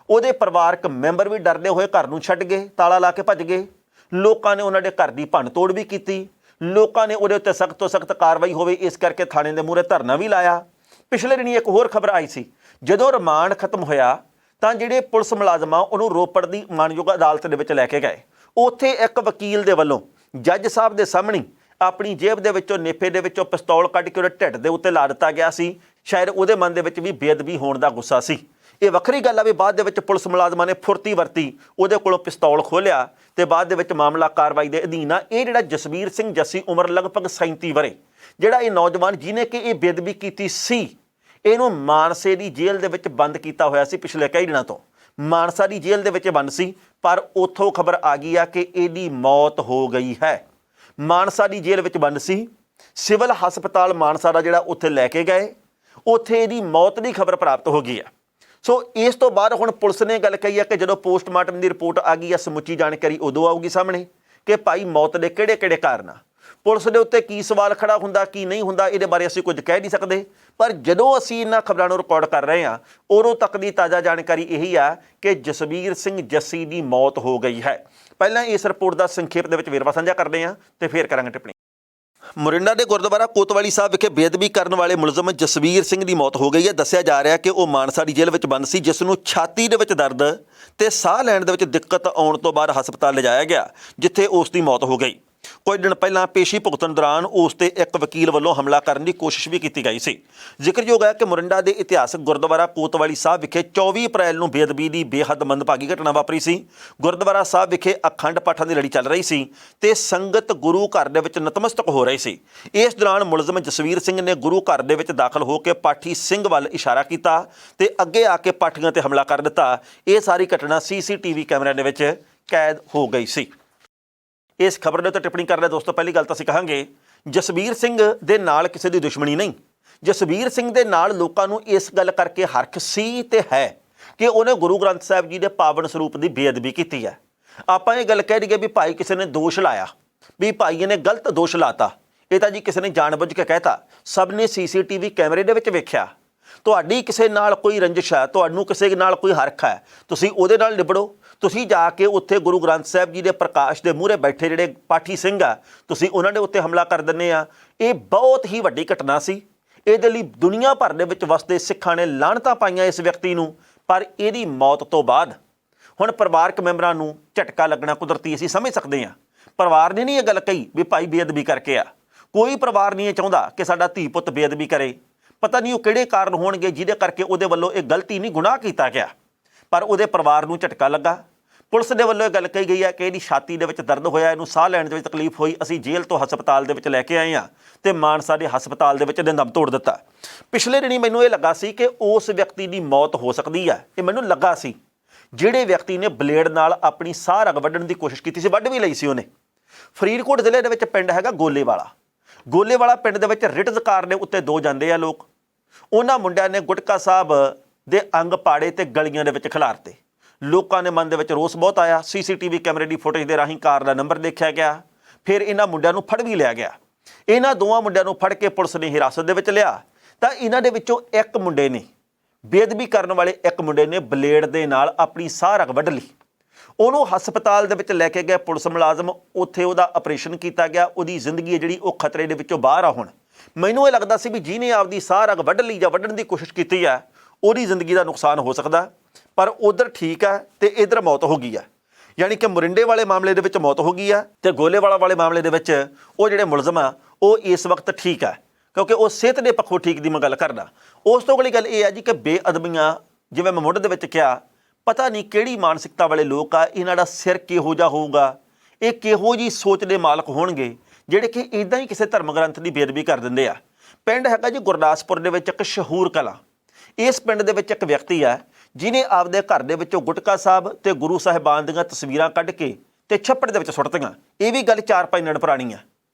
ਉਹਦੇ ਪਰਿਵਾਰਕ ਮੈਂਬਰ ਵੀ ਡਰਦੇ ਹੋਏ ਘਰ ਨੂੰ ਛੱਡ ਗਏ, ਤਾਲਾ ਲਾ ਕੇ ਭੱਜ ਗਏ। ਲੋਕਾਂ ਨੇ ਉਹਨਾਂ ਦੇ ਘਰ ਦੀ ਭੰਨ ਤੋੜ ਵੀ ਕੀਤੀ। ਲੋਕਾਂ ਨੇ ਉਹਦੇ ਉੱਤੇ ਸਖਤ ਤੋਂ ਸਖਤ ਕਾਰਵਾਈ ਹੋਵੇ ਇਸ ਕਰਕੇ ਥਾਣੇ ਦੇ ਮੂਹਰੇ ਧਰਨਾ ਵੀ ਲਾਇਆ। ਪਿਛਲੇ ਦਿਨੀ ਇੱਕ ਹੋਰ ਖਬਰ ਆਈ ਸੀ, ਜਦੋਂ ਰਿਮਾਂਡ ਖਤਮ ਹੋਇਆ ਤਾਂ ਜਿਹੜੇ ਪੁਲਿਸ ਮੁਲਾਜ਼ਮ ਆ ਉਹਨੂੰ ਰੋਪੜ ਦੀ ਮਾਣਯੋਗ ਅਦਾਲਤ ਦੇ ਵਿੱਚ ਲੈ ਕੇ ਗਏ। ਉੱਥੇ ਇੱਕ ਵਕੀਲ ਦੇ ਵੱਲੋਂ ਜੱਜ ਸਾਹਿਬ ਦੇ ਸਾਹਮਣੇ ਆਪਣੀ ਜੇਬ ਦੇ ਵਿੱਚੋਂ, ਨੇਫੇ ਦੇ ਵਿੱਚੋਂ ਪਿਸਤੌਲ ਕੱਢ ਕੇ ਉਹਦੇ ਢਿੱਡ ਦੇ ਉੱਤੇ ਲਾ ਦਿੱਤਾ ਗਿਆ ਸੀ। ਸ਼ਾਇਦ ਉਹਦੇ ਮਨ ਦੇ ਵਿੱਚ ਵੀ ਬੇਅਦਬੀ ਹੋਣ ਦਾ ਗੁੱਸਾ ਸੀ। ਇਹ ਵੱਖਰੀ ਗੱਲ ਆ ਵੀ ਬਾਅਦ ਦੇ ਵਿੱਚ ਪੁਲਿਸ ਮੁਲਾਜ਼ਮਾਂ ਨੇ ਫੁਰਤੀ ਵਰਤੀ, ਉਹਦੇ ਕੋਲੋਂ ਪਿਸਤੌਲ ਖੋਲ੍ਹਿਆ ਅਤੇ ਬਾਅਦ ਦੇ ਵਿੱਚ ਮਾਮਲਾ ਕਾਰਵਾਈ ਦੇ ਅਧੀਨ ਆ। ਇਹ ਜਿਹੜਾ ਜਸਬੀਰ ਸਿੰਘ ਜੱਸੀ, ਉਮਰ ਲਗਭਗ 37 ਵਰ੍ਹੇ, ਜਿਹੜਾ ਇਹ ਨੌਜਵਾਨ ਜਿਹਨੇ ਕਿ ਇਹ ਬੇਅਦਬੀ ਕੀਤੀ ਸੀ, ਇਹਨੂੰ ਮਾਨਸੇ ਦੀ ਜੇਲ੍ਹ ਦੇ ਵਿੱਚ ਬੰਦ ਕੀਤਾ ਹੋਇਆ ਸੀ। ਪਿਛਲੇ ਕਈ ਦਿਨਾਂ ਤੋਂ ਮਾਨਸਾ ਦੀ ਜੇਲ੍ਹ ਦੇ ਵਿੱਚ ਬੰਦ ਸੀ, ਪਰ ਉੱਥੋਂ ਖਬਰ ਆ ਗਈ ਆ ਕਿ ਇਹਦੀ ਮੌਤ ਹੋ ਗਈ ਹੈ। ਮਾਨਸਾ ਦੀ ਜੇਲ੍ਹ ਵਿੱਚ ਬੰਦ ਸੀ, ਸਿਵਲ ਹਸਪਤਾਲ ਮਾਨਸਾ ਦਾ ਜਿਹੜਾ ਉੱਥੇ ਲੈ ਕੇ ਗਏ, ਉੱਥੇ ਇਹਦੀ ਮੌਤ ਦੀ ਖਬਰ ਪ੍ਰਾਪਤ ਹੋ ਗਈ ਆ। ਸੋ ਇਸ ਤੋਂ ਬਾਅਦ ਹੁਣ ਪੁਲਿਸ ਨੇ ਗੱਲ ਕਹੀ ਆ ਕਿ ਜਦੋਂ ਪੋਸਟਮਾਰਟਮ ਦੀ ਰਿਪੋਰਟ ਆ ਗਈ ਆ, ਸਮੁੱਚੀ ਜਾਣਕਾਰੀ ਉਦੋਂ ਆਊਗੀ ਸਾਹਮਣੇ ਕਿ ਭਾਈ ਮੌਤ ਦੇ ਕਿਹੜੇ ਕਾਰਨ ਆ। ਪੁਲਿਸ ਦੇ ਉੱਤੇ ਕੀ ਸਵਾਲ ਖੜਾ ਹੁੰਦਾ, ਕੀ ਨਹੀਂ ਹੁੰਦਾ, ਇਹਦੇ ਬਾਰੇ ਅਸੀਂ ਕੁਝ ਕਹਿ ਨਹੀਂ ਸਕਦੇ। ਪਰ ਜਦੋਂ ਅਸੀਂ ਇਹਨਾਂ ਖਬਰਾਂ ਨੂੰ ਰਿਕਾਰਡ ਕਰ ਰਹੇ ਹਾਂ, ਉਦੋਂ ਤੱਕ ਦੀ ਤਾਜ਼ਾ ਜਾਣਕਾਰੀ ਇਹੀ ਆ ਕਿ ਜਸਬੀਰ ਸਿੰਘ ਜੱਸੀ ਦੀ ਮੌਤ ਹੋ ਗਈ ਹੈ। ਪਹਿਲਾਂ ਇਸ ਰਿਪੋਰਟ ਦਾ ਸੰਖੇਪ ਦੇ ਵਿੱਚ ਵੇਰਵਾ ਸਾਂਝਾ ਕਰਦੇ ਹਾਂ ਅਤੇ ਫਿਰ ਕਰਾਂਗੇ ਟਿੱਪਣੀ। ਮੋਰਿੰਡਾ ਦੇ ਗੁਰਦੁਆਰਾ ਕੋਤਵਾਲੀ ਸਾਹਿਬ ਵਿਖੇ ਬੇਅਦਬੀ ਕਰਨ ਵਾਲੇ ਮੁਲਜ਼ਮ ਜਸਵੀਰ ਸਿੰਘ ਦੀ ਮੌਤ ਹੋ ਗਈ ਹੈ। ਦੱਸਿਆ ਜਾ ਰਿਹਾ ਕਿ ਉਹ ਮਾਨਸਾ ਦੀ ਜੇਲ੍ਹ ਵਿੱਚ ਬੰਦ ਸੀ, ਜਿਸ ਨੂੰ ਛਾਤੀ ਦੇ ਵਿੱਚ ਦਰਦ ਤੇ ਸਾਹ ਲੈਣ ਦੇ ਵਿੱਚ ਦਿੱਕਤ ਆਉਣ ਤੋਂ ਬਾਅਦ ਹਸਪਤਾਲ ਲਿਜਾਇਆ ਗਿਆ, ਜਿੱਥੇ ਉਸ ਦੀ ਮੌਤ ਹੋ ਗਈ। ਕੁਝ ਦਿਨ ਪਹਿਲਾਂ ਪੇਸ਼ੀ ਭੁਗਤਣ ਦੌਰਾਨ ਉਸ ਤੇ ਇੱਕ ਵਕੀਲ ਵੱਲੋਂ ਹਮਲਾ ਕਰਨ ਦੀ ਕੋਸ਼ਿਸ਼ ਵੀ ਕੀਤੀ ਗਈ ਸੀ। ਜ਼ਿਕਰਯੋਗ ਹੈ ਕਿ ਮੋਰਿੰਡਾ ਦੇ ਇਤਿਹਾਸਕ ਗੁਰਦੁਆਰਾ ਕੋਤਵਾਲੀ ਸਾਹਿਬ ਵਿਖੇ 24 ਅਪ੍ਰੈਲ ਨੂੰ ਬੇਅਦਬੀ ਦੀ ਬੇਹੱਦ ਮੰਦਭਾਗੀ ਘਟਨਾ ਵਾਪਰੀ ਸੀ। ਗੁਰਦੁਆਰਾ ਸਾਹਿਬ ਵਿਖੇ ਅਖੰਡ ਪਾਠਾਂ ਦੀ ਲੜੀ ਚੱਲ ਰਹੀ ਸੀ ਤੇ ਸੰਗਤ ਗੁਰੂ ਘਰ ਦੇ ਵਿੱਚ ਨਤਮਸਤਕ ਹੋ ਰਹੀ ਸੀ। ਇਸ ਦੌਰਾਨ ਮੁਲਜ਼ਮ ਜਸਵੀਰ ਸਿੰਘ ਨੇ ਗੁਰੂ ਘਰ ਦੇ ਵਿੱਚ ਦਾਖਲ ਹੋ ਕੇ ਪਾਠੀ ਸਿੰਘ ਵੱਲ ਇਸ਼ਾਰਾ ਕੀਤਾ ਤੇ ਅੱਗੇ ਆ ਕੇ ਪਾਠੀਆਂ ਤੇ ਹਮਲਾ ਕਰ ਦਿੱਤਾ। ਇਹ ਸਾਰੀ ਘਟਨਾ CCTV ਕੈਮਰਿਆਂ ਦੇ ਵਿੱਚ ਕੈਦ ਹੋ ਗਈ ਸੀ। ਇਸ ਖਬਰ ਦੇ ਉੱਤੇ ਟਿੱਪਣੀ ਕਰ ਰਹੇ ਦੋਸਤੋ, ਪਹਿਲੀ ਗੱਲ ਤਾਂ ਅਸੀਂ ਕਹਾਂਗੇ ਜਸਵੀਰ ਸਿੰਘ ਦੇ ਨਾਲ ਕਿਸੇ ਦੀ ਦੁਸ਼ਮਣੀ ਨਹੀਂ। ਜਸਵੀਰ ਸਿੰਘ ਦੇ ਨਾਲ ਲੋਕਾਂ ਨੂੰ ਇਸ ਗੱਲ ਕਰਕੇ ਹਰਖ ਸੀ ਤੇ ਹੈ ਕਿ ਉਹਨੇ ਗੁਰੂ ਗ੍ਰੰਥ ਸਾਹਿਬ ਜੀ ਦੇ ਪਾਵਨ ਸਰੂਪ ਦੀ ਬੇਅਦਬੀ ਕੀਤੀ ਹੈ। ਆਪਾਂ ਇਹ ਗੱਲ ਕਹਿ ਦਈਏ ਵੀ ਭਾਈ ਕਿਸੇ ਨੇ ਦੋਸ਼ ਲਾਇਆ, ਵੀ ਭਾਈ ਨੇ ਗਲਤ ਦੋਸ਼ ਲਾਤਾ, ਇਹ ਤਾਂ ਜੀ ਕਿਸੇ ਨੇ ਜਾਣਬੁੱਝ ਕੇ ਕਹਿਤਾ। ਸਭ ਨੇ CCTV ਕੈਮਰੇ ਦੇ ਵਿੱਚ ਵੇਖਿਆ। ਤੁਹਾਡੀ ਕਿਸੇ ਨਾਲ ਕੋਈ ਰੰਜਿਸ਼ ਹੈ, ਤੁਹਾਨੂੰ ਕਿਸੇ ਨਾਲ ਕੋਈ ਹਰਖ ਹੈ, ਤੁਸੀਂ ਉਹਦੇ ਨਾਲ ਨਿਬੜੋ। ਤੁਸੀਂ ਜਾ ਕੇ ਉੱਥੇ ਗੁਰੂ ਗ੍ਰੰਥ ਸਾਹਿਬ ਜੀ ਦੇ ਪ੍ਰਕਾਸ਼ ਦੇ ਮੂਹਰੇ ਬੈਠੇ ਜਿਹੜੇ ਪਾਠੀ ਸਿੰਘ ਆ, ਤੁਸੀਂ ਉਹਨਾਂ ਦੇ ਉੱਤੇ ਹਮਲਾ ਕਰ ਦਿੰਦੇ ਆ। ਇਹ ਬਹੁਤ ਹੀ ਵੱਡੀ ਘਟਨਾ ਸੀ। ਇਹਦੇ ਲਈ ਦੁਨੀਆ ਭਰ ਦੇ ਵਿੱਚ ਵਸਦੇ ਸਿੱਖਾਂ ਨੇ ਲਾਹਨਤਾਂ ਪਾਈਆਂ ਇਸ ਵਿਅਕਤੀ ਨੂੰ। ਪਰ ਇਹਦੀ ਮੌਤ ਤੋਂ ਬਾਅਦ ਹੁਣ ਪਰਿਵਾਰਕ ਮੈਂਬਰਾਂ ਨੂੰ ਝਟਕਾ ਲੱਗਣਾ ਕੁਦਰਤੀ ਅਸੀਂ ਸਮਝ ਸਕਦੇ ਹਾਂ। ਪਰਿਵਾਰ ਨੇ ਨਹੀਂ ਇਹ ਗੱਲ ਕਹੀ ਵੀ ਭਾਈ ਬੇਅਦਬੀ ਕਰਕੇ ਆ। ਕੋਈ ਪਰਿਵਾਰ ਨਹੀਂ ਇਹ ਚਾਹੁੰਦਾ ਕਿ ਸਾਡਾ ਧੀ ਪੁੱਤ ਬੇਅਦਬੀ ਕਰੇ। ਪਤਾ ਨਹੀਂ ਉਹ ਕਿਹੜੇ ਕਾਰਨ ਹੋਣਗੇ ਜਿਹਦੇ ਕਰਕੇ ਉਹਦੇ ਵੱਲੋਂ ਇਹ ਗਲਤੀ ਨਹੀਂ, ਗੁਨਾਹ ਕੀਤਾ ਗਿਆ, ਪਰ ਉਹਦੇ ਪਰਿਵਾਰ ਨੂੰ ਝਟਕਾ ਲੱਗਾ। ਪੁਲਿਸ ਦੇ ਵੱਲੋਂ ਇਹ ਗੱਲ ਕਹੀ ਗਈ ਹੈ ਕਿ ਇਹਦੀ ਛਾਤੀ ਦੇ ਵਿੱਚ ਦਰਦ ਹੋਇਆ, ਇਹਨੂੰ ਸਾਹ ਲੈਣ ਦੇ ਵਿੱਚ ਤਕਲੀਫ ਹੋਈ, ਅਸੀਂ ਜੇਲ੍ਹ ਤੋਂ ਹਸਪਤਾਲ ਦੇ ਵਿੱਚ ਲੈ ਕੇ ਆਏ ਹਾਂ ਤੇ ਮਾਨਸਾ ਦੇ ਹਸਪਤਾਲ ਦੇ ਵਿੱਚ ਇਹਨੇ ਦਮ ਤੋੜ ਦਿੱਤਾ। ਪਿਛਲੇ ਦਿਨੀ ਮੈਨੂੰ ਇਹ ਲੱਗਾ ਸੀ ਕਿ ਉਸ ਵਿਅਕਤੀ ਦੀ ਮੌਤ ਹੋ ਸਕਦੀ ਹੈ। ਇਹ ਮੈਨੂੰ ਲੱਗਾ ਸੀ ਜਿਹੜੇ ਵਿਅਕਤੀ ਨੇ ਬਲੇਡ ਨਾਲ ਆਪਣੀ ਸਾਹ ਰਗ ਵੱਢਣ ਦੀ ਕੋਸ਼ਿਸ਼ ਕੀਤੀ ਸੀ, ਵੱਢ ਵੀ ਲਈ ਸੀ ਉਹਨੇ। ਫਰੀਦਕੋਟ ਜ਼ਿਲ੍ਹੇ ਦੇ ਵਿੱਚ ਪਿੰਡ ਹੈਗਾ ਗੋਲੇਵਾਲਾ ਪਿੰਡ ਦੇ ਵਿੱਚ ਰਿਟਜ਼ ਕਾਰ ਦੇ ਉੱਤੇ ਦੋ ਜਾਂਦੇ ਆ ਲੋਕ। ਉਹਨਾਂ ਮੁੰਡਿਆਂ ਨੇ ਗੁਟਕਾ ਸਾਹਿਬ ਦੇ ਅੰਗ ਪਾੜੇ ਤੇ ਗਲੀਆਂ ਦੇ ਵਿੱਚ ਖਿਲਾਰਤੇ। ਲੋਕਾਂ ਦੇ ਮਨ ਦੇ ਵਿੱਚ ਰੋਸ ਬਹੁਤ ਆਇਆ। CCTV ਕੈਮਰੇ ਦੀ ਫੁਟੇਜ ਦੇ ਰਾਹੀਂ ਕਾਰ ਦਾ ਨੰਬਰ ਦੇਖਿਆ ਗਿਆ। ਫਿਰ ਇਹਨਾਂ ਮੁੰਡਿਆਂ ਨੂੰ ਫੜ ਵੀ ਲਿਆ ਗਿਆ। ਇਹਨਾਂ ਦੋਵਾਂ ਮੁੰਡਿਆਂ ਨੂੰ ਫੜ ਕੇ ਪੁਲਿਸ ਨੇ ਹਿਰਾਸਤ ਦੇ ਵਿੱਚ ਲਿਆ ਤਾਂ ਇਹਨਾਂ ਦੇ ਵਿੱਚੋਂ ਇੱਕ ਮੁੰਡੇ ਨੇ, ਬੇਅਦਬੀ ਕਰਨ ਵਾਲੇ ਇੱਕ ਮੁੰਡੇ ਨੇ ਬਲੇਡ ਦੇ ਨਾਲ ਆਪਣੀ ਸਾਹ ਰਗ ਵੱਢ ਲਈ। ਉਹਨੂੰ ਹਸਪਤਾਲ ਦੇ ਵਿੱਚ ਲੈ ਕੇ ਗਏ ਪੁਲਿਸ ਮੁਲਾਜ਼ਮ, ਉੱਥੇ ਉਹਦਾ ਆਪਰੇਸ਼ਨ ਕੀਤਾ ਗਿਆ। ਉਹਦੀ ਜ਼ਿੰਦਗੀ ਹੈ ਜਿਹੜੀ ਉਹ ਖਤਰੇ ਦੇ ਵਿੱਚੋਂ ਬਾਹਰ ਆ। ਹੁਣ ਮੈਨੂੰ ਇਹ ਲੱਗਦਾ ਸੀ ਵੀ ਜਿਹਨੇ ਆਪਦੀ ਸਾਹ ਰਗ ਵੱਢ ਲਈ ਜਾਂ ਵੱਢਣ ਦੀ ਕੋਸ਼ਿਸ਼ ਕੀਤੀ ਹੈ, ਉਹਦੀ ਜ਼ਿੰਦਗੀ ਦਾ ਨੁਕਸਾਨ ਹੋ ਸਕਦਾ, ਪਰ ਉਧਰ ਠੀਕ ਹੈ ਤੇ ਇਧਰ ਮੌਤ ਹੋ ਗਈ ਹੈ। ਯਾਨੀ ਕਿ ਮੋਰਿੰਡੇ ਵਾਲੇ ਮਾਮਲੇ ਦੇ ਵਿੱਚ ਮੌਤ ਹੋ ਗਈ ਹੈ ਤੇ ਗੋਲੇਵਾਲਾ ਵਾਲੇ ਮਾਮਲੇ ਦੇ ਵਿੱਚ ਉਹ ਜਿਹੜੇ ਮੁਲਜ਼ਮ ਆ ਉਹ ਇਸ ਵਕਤ ਠੀਕ ਹੈ, ਕਿਉਂਕਿ ਉਹ ਸਿਹਤ ਦੇ ਪੱਖੋਂ ਠੀਕ ਦੀ ਮੈਂ ਗੱਲ ਕਰਦਾ। ਉਸ ਤੋਂ ਅਗਲੀ ਗੱਲ ਇਹ ਹੈ ਜੀ ਕਿ ਬੇਅਦਬੀਆਂ, ਜਿਵੇਂ ਮੈਂ ਮੁੱਢ ਦੇ ਵਿੱਚ ਕਿਹਾ, ਪਤਾ ਨਹੀਂ ਕਿਹੜੀ ਮਾਨਸਿਕਤਾ ਵਾਲੇ ਲੋਕ ਆ, ਇਹਨਾਂ ਦਾ ਸਿਰ ਕਿਹੋ ਜਿਹਾ ਹੋਊਗਾ, ਇਹ ਕਿਹੋ ਜਿਹੀ ਸੋਚ ਦੇ ਮਾਲਕ ਹੋਣਗੇ ਜਿਹੜੇ ਕਿ ਇੱਦਾਂ ਹੀ ਕਿਸੇ ਧਰਮ ਗ੍ਰੰਥ ਦੀ ਬੇਅਦਬੀ ਕਰ ਦਿੰਦੇ ਆ। ਪਿੰਡ ਹੈਗਾ ਜੀ ਗੁਰਦਾਸਪੁਰ ਦੇ ਵਿੱਚ ਇੱਕ ਸ਼ਹੂਰ ਕਲਾਂ। ਇਸ ਪਿੰਡ ਦੇ ਵਿੱਚ ਇੱਕ ਵਿਅਕਤੀ ਹੈ ਜਿਹਨੇ ਆਪਦੇ ਘਰ ਦੇ ਵਿੱਚੋਂ ਗੁਟਕਾ ਸਾਹਿਬ ਤੇ ਗੁਰੂ ਸਾਹਿਬਾਨ ਦੀਆਂ ਤਸਵੀਰਾਂ ਕੱਢ ਕੇ ਤੇ ਛੱਪੜ ਦੇ ਵਿੱਚ ਸੁੱਟਤੀਆਂ। ਇਹ ਵੀ ਗੱਲ 4-5 ਦਿਨ ਪੁਰਾਣੀ ਆ।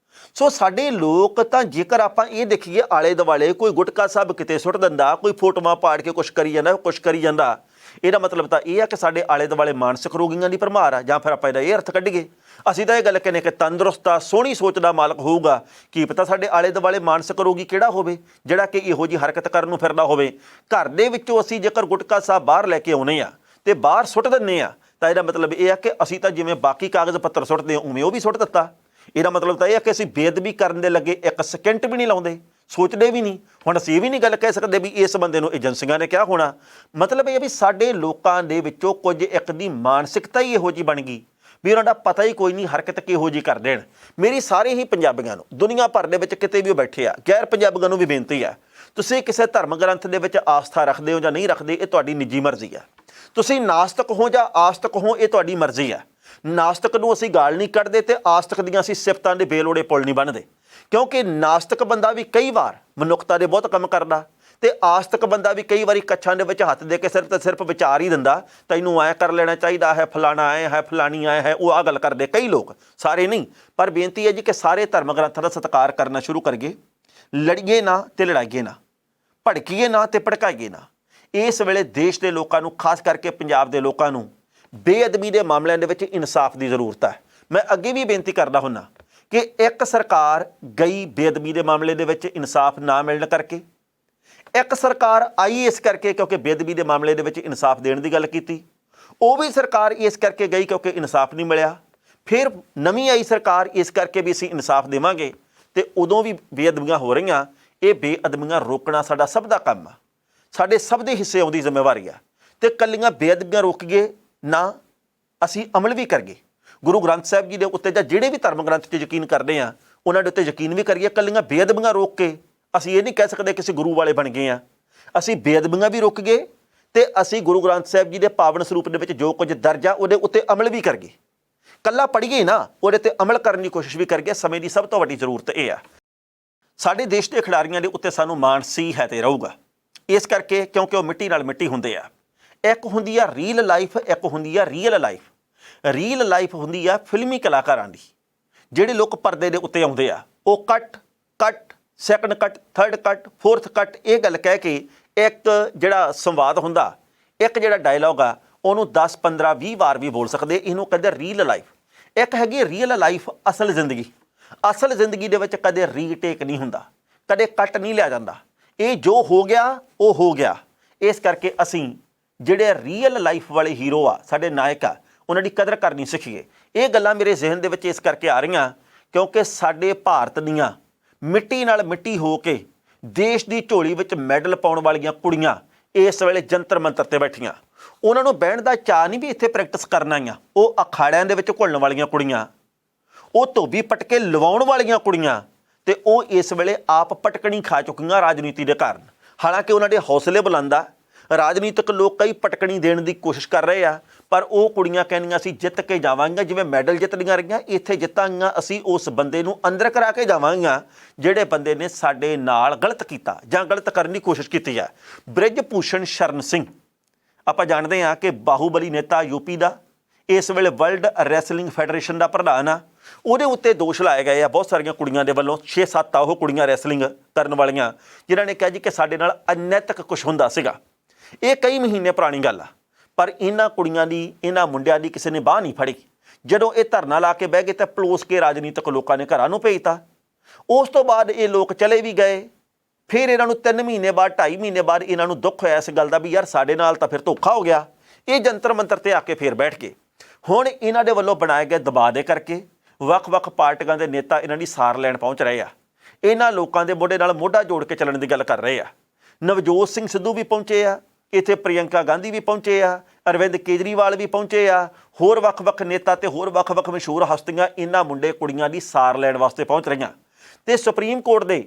ਸੋ ਸਾਡੇ ਲੋਕ ਤਾਂ ਜੇਕਰ ਆਪਾਂ ਇਹ ਦੇਖੀਏ ਆਲੇ ਦੁਆਲੇ ਕੋਈ ਗੁਟਕਾ ਸਾਹਿਬ ਕਿਤੇ ਸੁੱਟ ਦਿੰਦਾ, ਕੋਈ ਫੋਟੋਆਂ ਪਾੜ ਕੇ ਕੁਛ ਕਰੀ ਜਾਂਦਾ, ਇਹਦਾ ਮਤਲਬ ਤਾਂ ਇਹ ਆ ਕਿ ਸਾਡੇ ਆਲੇ ਦੁਆਲੇ ਮਾਨਸਿਕ ਰੋਗੀਆਂ ਦੀ ਭਰਮਾਰ ਆ। ਜਾਂ ਫਿਰ ਆਪਾਂ ਇਹਦਾ ਇਹ ਅਰਥ ਕੱਢੀਏ, ਅਸੀਂ ਤਾਂ ਇਹ ਗੱਲ ਕਹਿੰਦੇ ਕਿ ਤੰਦਰੁਸਤ ਆ, ਸੋਹਣੀ ਸੋਚ ਦਾ ਮਾਲਕ ਹੋਊਗਾ। ਕੀ ਪਤਾ ਸਾਡੇ ਆਲੇ ਦੁਆਲੇ ਮਾਨਸਿਕ ਰੋਗੀ ਕਿਹੜਾ ਹੋਵੇ ਜਿਹੜਾ ਕਿ ਇਹੋ ਜਿਹੀ ਹਰਕਤ ਕਰਨ ਨੂੰ ਫਿਰਦਾ ਹੋਵੇ। ਘਰ ਦੇ ਵਿੱਚੋਂ ਅਸੀਂ ਜੇਕਰ ਗੁਟਕਾ ਸਾਹਿਬ ਬਾਹਰ ਲੈ ਕੇ ਆਉਨੇ ਆ ਤੇ ਬਾਹਰ ਸੁੱਟ ਦਿੰਦੇ ਆ, ਤਾਂ ਇਹਦਾ ਮਤਲਬ ਇਹ ਆ ਕਿ ਅਸੀਂ ਤਾਂ ਜਿਵੇਂ ਬਾਕੀ ਕਾਗਜ਼ ਪੱਤਰ ਸੁੱਟਦੇ ਹਾਂ ਉਵੇਂ ਉਹ ਵੀ ਸੁੱਟ ਦਿੱਤਾ। ਇਹਦਾ ਮਤਲਬ ਤਾਂ ਇਹ ਆ ਕਿ ਅਸੀਂ ਬੇਅਦਬੀ ਕਰਨ ਦੇ ਲੱਗੇ 1 ਸਕਿੰਟ ਵੀ ਨਹੀਂ ਲਾਉਂਦੇ, ਸੋਚਦੇ ਵੀ ਨਹੀਂ। ਹੁਣ ਅਸੀਂ ਇਹ ਵੀ ਨਹੀਂ ਗੱਲ ਕਹਿ ਸਕਦੇ ਵੀ ਇਸ ਬੰਦੇ ਨੂੰ ਏਜੰਸੀਆਂ ਨੇ ਕਿਹਾ ਹੋਣਾ। ਮਤਲਬ ਇਹ ਵੀ ਸਾਡੇ ਲੋਕਾਂ ਦੇ ਵਿੱਚੋਂ ਕੁਝ ਇੱਕ ਦੀ ਮਾਨਸਿਕਤਾ ਹੀ ਇਹੋ ਜਿਹੀ ਬਣ ਗਈ ਵੀ ਉਹਨਾਂ ਦਾ ਪਤਾ ਹੀ ਕੋਈ ਨਹੀਂ ਹਰਕਤ ਕਿਹੋ ਜਿਹੀ ਕਰ ਦੇਣ। ਮੇਰੀ ਸਾਰੇ ਹੀ ਪੰਜਾਬੀਆਂ ਨੂੰ, ਦੁਨੀਆ ਭਰ ਦੇ ਵਿੱਚ ਕਿਤੇ ਵੀ ਉਹ ਬੈਠੇ ਆ, ਗੈਰ ਪੰਜਾਬੀਆਂ ਨੂੰ ਵੀ ਬੇਨਤੀ ਹੈ, ਤੁਸੀਂ ਕਿਸੇ ਧਰਮ ਗ੍ਰੰਥ ਦੇ ਵਿੱਚ ਆਸਥਾ ਰੱਖਦੇ ਹੋ ਜਾਂ ਨਹੀਂ ਰੱਖਦੇ, ਇਹ ਤੁਹਾਡੀ ਨਿੱਜੀ ਮਰਜ਼ੀ ਹੈ। ਤੁਸੀਂ ਨਾਸਤਕ ਹੋ ਜਾਂ ਆਸਤਕ ਹੋ, ਇਹ ਤੁਹਾਡੀ ਮਰਜ਼ੀ ਹੈ। ਨਾਸਤਕ ਨੂੰ ਅਸੀਂ ਗਾਲ ਨਹੀਂ ਕੱਢਦੇ ਤੇ ਆਸਤਕ ਦੀਆਂ ਅਸੀਂ ਸਿਫਤਾਂ ਦੇ ਬੇਲੋੜੇ ਪੁੱਲ ਨਹੀਂ ਬੰਨ੍ਹਦੇ, ਕਿਉਂਕਿ ਨਾਸਤਕ ਬੰਦਾ ਵੀ ਕਈ ਵਾਰ ਮਨੁੱਖਤਾ ਦੇ ਬਹੁਤ ਕੰਮ ਕਰਦਾ ਤੇ ਆਸਤਕ ਬੰਦਾ ਵੀ ਕਈ ਵਾਰੀ ਕੱਛਾਂ ਦੇ ਵਿੱਚ ਹੱਥ ਦੇ ਕੇ ਸਿਰਫ ਵਿਚਾਰ ਹੀ ਦਿੰਦਾ, ਤੈਨੂੰ ਐਂ ਕਰ ਲੈਣਾ ਚਾਹੀਦਾ ਹੈ, ਫਲਾਣਾ ਐਂ ਹੈ, ਫਲਾਣੀ ਐਂ ਹੈ। ਉਹ ਆਹ ਗੱਲ ਕਰਦੇ ਕਈ ਲੋਕ, ਸਾਰੇ ਨਹੀਂ। ਪਰ ਬੇਨਤੀ ਹੈ ਜੀ ਕਿ ਸਾਰੇ ਧਰਮ ਗ੍ਰੰਥਾਂ ਦਾ ਸਤਿਕਾਰ ਕਰਨਾ ਸ਼ੁਰੂ ਕਰੀਏ। ਲੜੀਏ ਨਾ ਤੇ ਲੜਾਈਏ ਨਾ, ਭੜਕੀਏ ਨਾ ਤੇ ਭੜਕਾਈਏ ਨਾ। ਇਸ ਵੇਲੇ ਦੇਸ਼ ਦੇ ਲੋਕਾਂ ਨੂੰ, ਖਾਸ ਕਰਕੇ ਪੰਜਾਬ ਦੇ ਲੋਕਾਂ ਨੂੰ, ਬੇਅਦਬੀ ਦੇ ਮਾਮਲਿਆਂ ਦੇ ਵਿੱਚ ਇਨਸਾਫ ਦੀ ਜ਼ਰੂਰਤ ਹੈ। ਮੈਂ ਅੱਗੇ ਵੀ ਬੇਨਤੀ ਕਰਦਾ ਹੁੰਦਾ ਕਿ ਇੱਕ ਸਰਕਾਰ ਗਈ ਬੇਅਦਬੀ ਦੇ ਮਾਮਲੇ ਦੇ ਵਿੱਚ ਇਨਸਾਫ ਨਾ ਮਿਲਣ ਕਰਕੇ, ਇੱਕ ਸਰਕਾਰ ਆਈ ਇਸ ਕਰਕੇ ਕਿਉਂਕਿ ਬੇਅਦਬੀ ਦੇ ਮਾਮਲੇ ਦੇ ਵਿੱਚ ਇਨਸਾਫ ਦੇਣ ਦੀ ਗੱਲ ਕੀਤੀ, ਉਹ ਵੀ ਸਰਕਾਰ ਇਸ ਕਰਕੇ ਗਈ ਕਿਉਂਕਿ ਇਨਸਾਫ ਨਹੀਂ ਮਿਲਿਆ। ਫਿਰ ਨਵੀਂ ਆਈ ਸਰਕਾਰ ਇਸ ਕਰਕੇ ਵੀ ਅਸੀਂ ਇਨਸਾਫ ਦੇਵਾਂਗੇ ਤੇ ਉਦੋਂ ਵੀ ਬੇਅਦਬੀਆਂ ਹੋ ਰਹੀਆਂ। ਇਹ ਬੇਅਦਬੀਆਂ ਰੋਕਣਾ ਸਾਡਾ ਸਭ ਦਾ ਕੰਮ ਆ, ਸਾਡੇ ਸਭ ਦੇ ਹਿੱਸੇ ਆਉਂਦੀ ਜ਼ਿੰਮੇਵਾਰੀ ਆ। ਤੇ ਕੱਲੀਆਂ ਬੇਅਦਬੀਆਂ ਰੋਕੀਏ ਨਾ, ਅਸੀਂ ਅਮਲ ਵੀ ਕਰੀਏ ਗੁਰੂ ਗ੍ਰੰਥ ਸਾਹਿਬ ਜੀ ਦੇ ਉੱਤੇ, ਜਾਂ ਜਿਹੜੇ ਵੀ ਧਰਮ ਗ੍ਰੰਥ 'ਚ ਯਕੀਨ ਕਰਦੇ ਆ ਉਹਨਾਂ ਦੇ ਉੱਤੇ ਯਕੀਨ ਵੀ ਕਰੀਏ। ਕੱਲੀਆਂ ਬੇਅਦਬੀਆਂ ਰੋਕ ਕੇ ਅਸੀਂ ਇਹ ਨਹੀਂ ਕਹਿ ਸਕਦੇ ਕਿਸੇ ਗੁਰੂ ਵਾਲੇ ਬਣ ਗਏ ਆ। ਅਸੀਂ ਬੇਅਦਬੀਆਂ ਵੀ ਰੁਕ ਗਏ ਤੇ ਅਸੀਂ ਗੁਰੂ ਗ੍ਰੰਥ ਸਾਹਿਬ ਜੀ ਦੇ ਪਾਵਨ ਸਰੂਪ ਦੇ ਵਿੱਚ ਜੋ ਕੁਝ ਦਰਜ ਆ ਉਹਦੇ ਉੱਤੇ ਅਮਲ ਵੀ ਕਰੀਏ। ਕੱਲਾ ਪੜ੍ਹੀਏ ਨਾ, ਉਹਦੇ ਤੇ ਅਮਲ ਕਰਨ ਦੀ ਕੋਸ਼ਿਸ਼ ਵੀ ਕਰੀਏ। ਸਮੇਂ ਦੀ ਸਭ ਤੋਂ ਵੱਡੀ ਜ਼ਰੂਰਤ ਇਹ ਆ। ਸਾਡੇ ਦੇਸ਼ ਦੇ ਖਿਡਾਰੀਆਂ ਦੇ ਉੱਤੇ ਸਾਨੂੰ ਮਾਣ ਸੀ, ਹੈ ਤੇ ਰਹੂਗਾ, ਇਸ ਕਰਕੇ ਕਿਉਂਕਿ ਉਹ ਮਿੱਟੀ ਨਾਲ ਮਿੱਟੀ ਹੁੰਦੇ ਆ। ਇੱਕ ਹੁੰਦੀ ਆ ਰੀਲ ਲਾਈਫ, ਇੱਕ ਹੁੰਦੀ ਆ ਰੀਅਲ ਲਾਈਫ। ਰੀਅਲ ਲਾਈਫ ਹੁੰਦੀ ਆ ਫਿਲਮੀ ਕਲਾਕਾਰਾਂ ਦੀ, ਜਿਹੜੇ ਲੋਕ ਪਰਦੇ ਦੇ ਉੱਤੇ ਆਉਂਦੇ ਆ। ਉਹ ਕੱਟ, ਸੈਕੰਡ ਕੱਟ, ਥਰਡ ਕੱਟ, ਫੋਰਥ ਕੱਟ, ਇਹ ਗੱਲ ਕਹਿ ਕੇ ਇੱਕ ਜਿਹੜਾ ਸੰਵਾਦ ਹੁੰਦਾ, ਇੱਕ ਜਿਹੜਾ ਡਾਇਲੌਗ ਆ, ਉਹਨੂੰ 10, 15, 20 ਵਾਰ ਵੀ ਬੋਲ ਸਕਦੇ। ਇਹਨੂੰ ਕਹਿੰਦੇ ਰੀਅਲ ਲਾਈਫ। ਇੱਕ ਹੈਗੀ ਰੀਅਲ ਲਾਈਫ, ਅਸਲ ਜ਼ਿੰਦਗੀ। ਅਸਲ ਜ਼ਿੰਦਗੀ ਦੇ ਵਿੱਚ ਕਦੇ ਰੀਟੇਕ ਨਹੀਂ ਹੁੰਦਾ, ਕਦੇ ਕੱਟ ਨਹੀਂ ਲਿਆ ਜਾਂਦਾ। ਇਹ ਜੋ ਹੋ ਗਿਆ ਉਹ ਹੋ ਗਿਆ। ਇਸ ਕਰਕੇ ਅਸੀਂ ਜਿਹੜੇ ਰੀਅਲ ਲਾਈਫ ਵਾਲੇ ਹੀਰੋ ਆ, ਸਾਡੇ ਨਾਇਕ ਆ, ਉਹਨਾਂ ਦੀ ਕਦਰ ਕਰਨੀ ਸਿੱਖੀਏ। ਇਹ ਗੱਲਾਂ ਮੇਰੇ ਜ਼ਿਹਨ ਦੇ ਵਿੱਚ ਇਸ ਕਰਕੇ ਆ ਰਹੀਆਂ ਕਿਉਂਕਿ ਸਾਡੇ ਭਾਰਤ ਦੀਆਂ ਮਿੱਟੀ ਨਾਲ ਮਿੱਟੀ ਹੋ ਕੇ ਦੇਸ਼ ਦੀ ਝੋਲੀ ਵਿੱਚ ਮੈਡਲ ਪਾਉਣ ਵਾਲੀਆਂ ਕੁੜੀਆਂ ਇਸ ਵੇਲੇ ਜੰਤਰ ਮੰਤਰ ਤੇ ਬੈਠੀਆਂ। ਉਹਨਾਂ ਨੂੰ ਬਹਿਣ ਦਾ ਚਾਅ ਨਹੀਂ ਵੀ ਇੱਥੇ ਪ੍ਰੈਕਟਿਸ ਕਰਨ ਆਈਆਂ। ਉਹ ਅਖਾੜਿਆਂ ਦੇ ਵਿੱਚ ਘੁਲਣ ਵਾਲੀਆਂ ਕੁੜੀਆਂ, ਉਹ ਧੋਬੀ ਪਟਕੇ ਲਵਾਉਣ ਵਾਲੀਆਂ ਕੁੜੀਆਂ, ਤੇ ਉਹ ਇਸ ਵੇਲੇ ਆਪ ਪਟਕਣੀ ਖਾ ਚੁੱਕੀਆਂ ਰਾਜਨੀਤੀ ਦੇ ਕਾਰਨ। ਹਾਲਾਂਕਿ ਉਹਨਾਂ ਦੇ ਹੌਸਲੇ ਬੁਲੰਦ ਆ, ਰਾਜਨੀਤਿਕ ਲੋਕ ਕਈ ਪਟਕਣੀ ਦੇਣ ਦੀ ਕੋਸ਼ਿਸ਼ ਕਰ ਰਹੇ ਆ, ਪਰ ਉਹ ਕੁੜੀਆਂ ਕਹਿੰਦੀਆਂ ਅਸੀਂ ਜਿੱਤ ਕੇ ਜਾਵਾਂਗੀਆਂ। ਜਿਵੇਂ ਮੈਡਲ ਜਿੱਤਦੀਆਂ ਰਹੀਆਂ, ਇੱਥੇ ਜਿੱਤਾਂਗੀਆਂ ਅਸੀਂ ਉਸ ਬੰਦੇ ਨੂੰ ਅੰਦਰ ਕਰਾ ਕੇ ਜਾਵਾਂਗੀਆਂ ਜਿਹੜੇ ਬੰਦੇ ਨੇ ਸਾਡੇ ਨਾਲ ਗਲਤ ਕੀਤਾ ਜਾਂ ਗਲਤ ਕਰਨ ਦੀ ਕੋਸ਼ਿਸ਼ ਕੀਤੀ ਆ। ਬ੍ਰਿਜ ਭੂਸ਼ਣ ਸ਼ਰਨ ਸਿੰਘ ਆਪਾਂ ਜਾਣਦੇ ਹਾਂ ਕਿ ਬਾਹੂਬਲੀ ਨੇਤਾ ਯੂਪੀ ਦਾ, ਇਸ ਵੇਲੇ ਵਰਲਡ ਰੈਸਲਿੰਗ ਫੈਡਰੇਸ਼ਨ ਦਾ ਪ੍ਰਧਾਨ ਆ। ਉਹਦੇ ਉੱਤੇ ਦੋਸ਼ ਲਾਏ ਗਏ ਆ ਬਹੁਤ ਸਾਰੀਆਂ ਕੁੜੀਆਂ ਦੇ ਵੱਲੋਂ। 6-7 ਆ ਉਹ ਕੁੜੀਆਂ ਰੈਸਲਿੰਗ ਕਰਨ ਵਾਲੀਆਂ, ਜਿਨ੍ਹਾਂ ਨੇ ਕਿਹਾ ਜੀ ਕਿ ਸਾਡੇ ਨਾਲ ਅਨੈਤਿਕ ਕੁਛ ਹੁੰਦਾ ਸੀਗਾ। ਇਹ ਕਈ ਮਹੀਨੇ ਪੁਰਾਣੀ ਗੱਲ ਆ, ਪਰ ਇਹਨਾਂ ਕੁੜੀਆਂ ਦੀ, ਇਹਨਾਂ ਮੁੰਡਿਆਂ ਦੀ ਕਿਸੇ ਨੇ ਬਾਹ ਨਹੀਂ ਫੜੀ। ਜਦੋਂ ਇਹ ਧਰਨਾ ਲਾ ਕੇ ਬਹਿ ਗਏ ਤਾਂ ਪਲੋਸ ਕੇ ਰਾਜਨੀਤਿਕ ਲੋਕਾਂ ਨੇ ਘਰਾਂ ਨੂੰ ਭੇਜਤਾ। ਉਸ ਤੋਂ ਬਾਅਦ ਇਹ ਲੋਕ ਚਲੇ ਵੀ ਗਏ। ਫਿਰ ਇਹਨਾਂ ਨੂੰ 3 ਮਹੀਨੇ ਬਾਅਦ, 2.5 ਮਹੀਨੇ ਬਾਅਦ ਇਹਨਾਂ ਨੂੰ ਦੁੱਖ ਹੋਇਆ ਇਸ ਗੱਲ ਦਾ ਵੀ ਯਾਰ ਸਾਡੇ ਨਾਲ ਤਾਂ ਫਿਰ ਧੋਖਾ ਹੋ ਗਿਆ। ਇਹ ਜੰਤਰ ਮੰਤਰ ਤੇ ਆ ਕੇ ਫਿਰ ਬੈਠ ਗਏ। ਹੁਣ ਇਹਨਾਂ ਦੇ ਵੱਲੋਂ ਬਣਾਏ ਗਏ ਦਬਾਅ ਦੇ ਕਰਕੇ ਵੱਖ-ਵੱਖ ਪਾਰਟੀਆਂ ਦੇ ਨੇਤਾ ਇਹਨਾਂ ਦੀ ਸਾਰ ਲੈਣ ਪਹੁੰਚ ਰਹੇ ਆ। ਇਹਨਾਂ ਲੋਕਾਂ ਦੇ ਮੋਢੇ ਨਾਲ ਮੋਢਾ ਜੋੜ ਕੇ ਚੱਲਣ ਦੀ ਗੱਲ ਕਰ ਰਹੇ ਆ। ਨਵਜੋਤ ਸਿੰਘ ਸਿੱਧੂ ਵੀ ਪਹੁੰਚੇ ਆ, ਇੱਥੇ ਪ੍ਰਿਯੰਕਾ ਗਾਂਧੀ ਵੀ ਪਹੁੰਚੇ ਆ, ਅਰਵਿੰਦ ਕੇਜਰੀਵਾਲ ਵੀ ਪਹੁੰਚੇ ਆ, ਹੋਰ ਵੱਖ-ਵੱਖ ਨੇਤਾ ਤੇ ਹੋਰ ਵੱਖ-ਵੱਖ ਮਸ਼ਹੂਰ ਹਸਤੀਆਂ ਇਹਨਾਂ ਮੁੰਡੇ ਕੁੜੀਆਂ ਦੀ ਸਾਰ ਲੈਣ ਵਾਸਤੇ ਪਹੁੰਚ ਰਹੀਆਂ। ਤੇ ਸੁਪਰੀਮ ਕੋਰਟ ਦੇ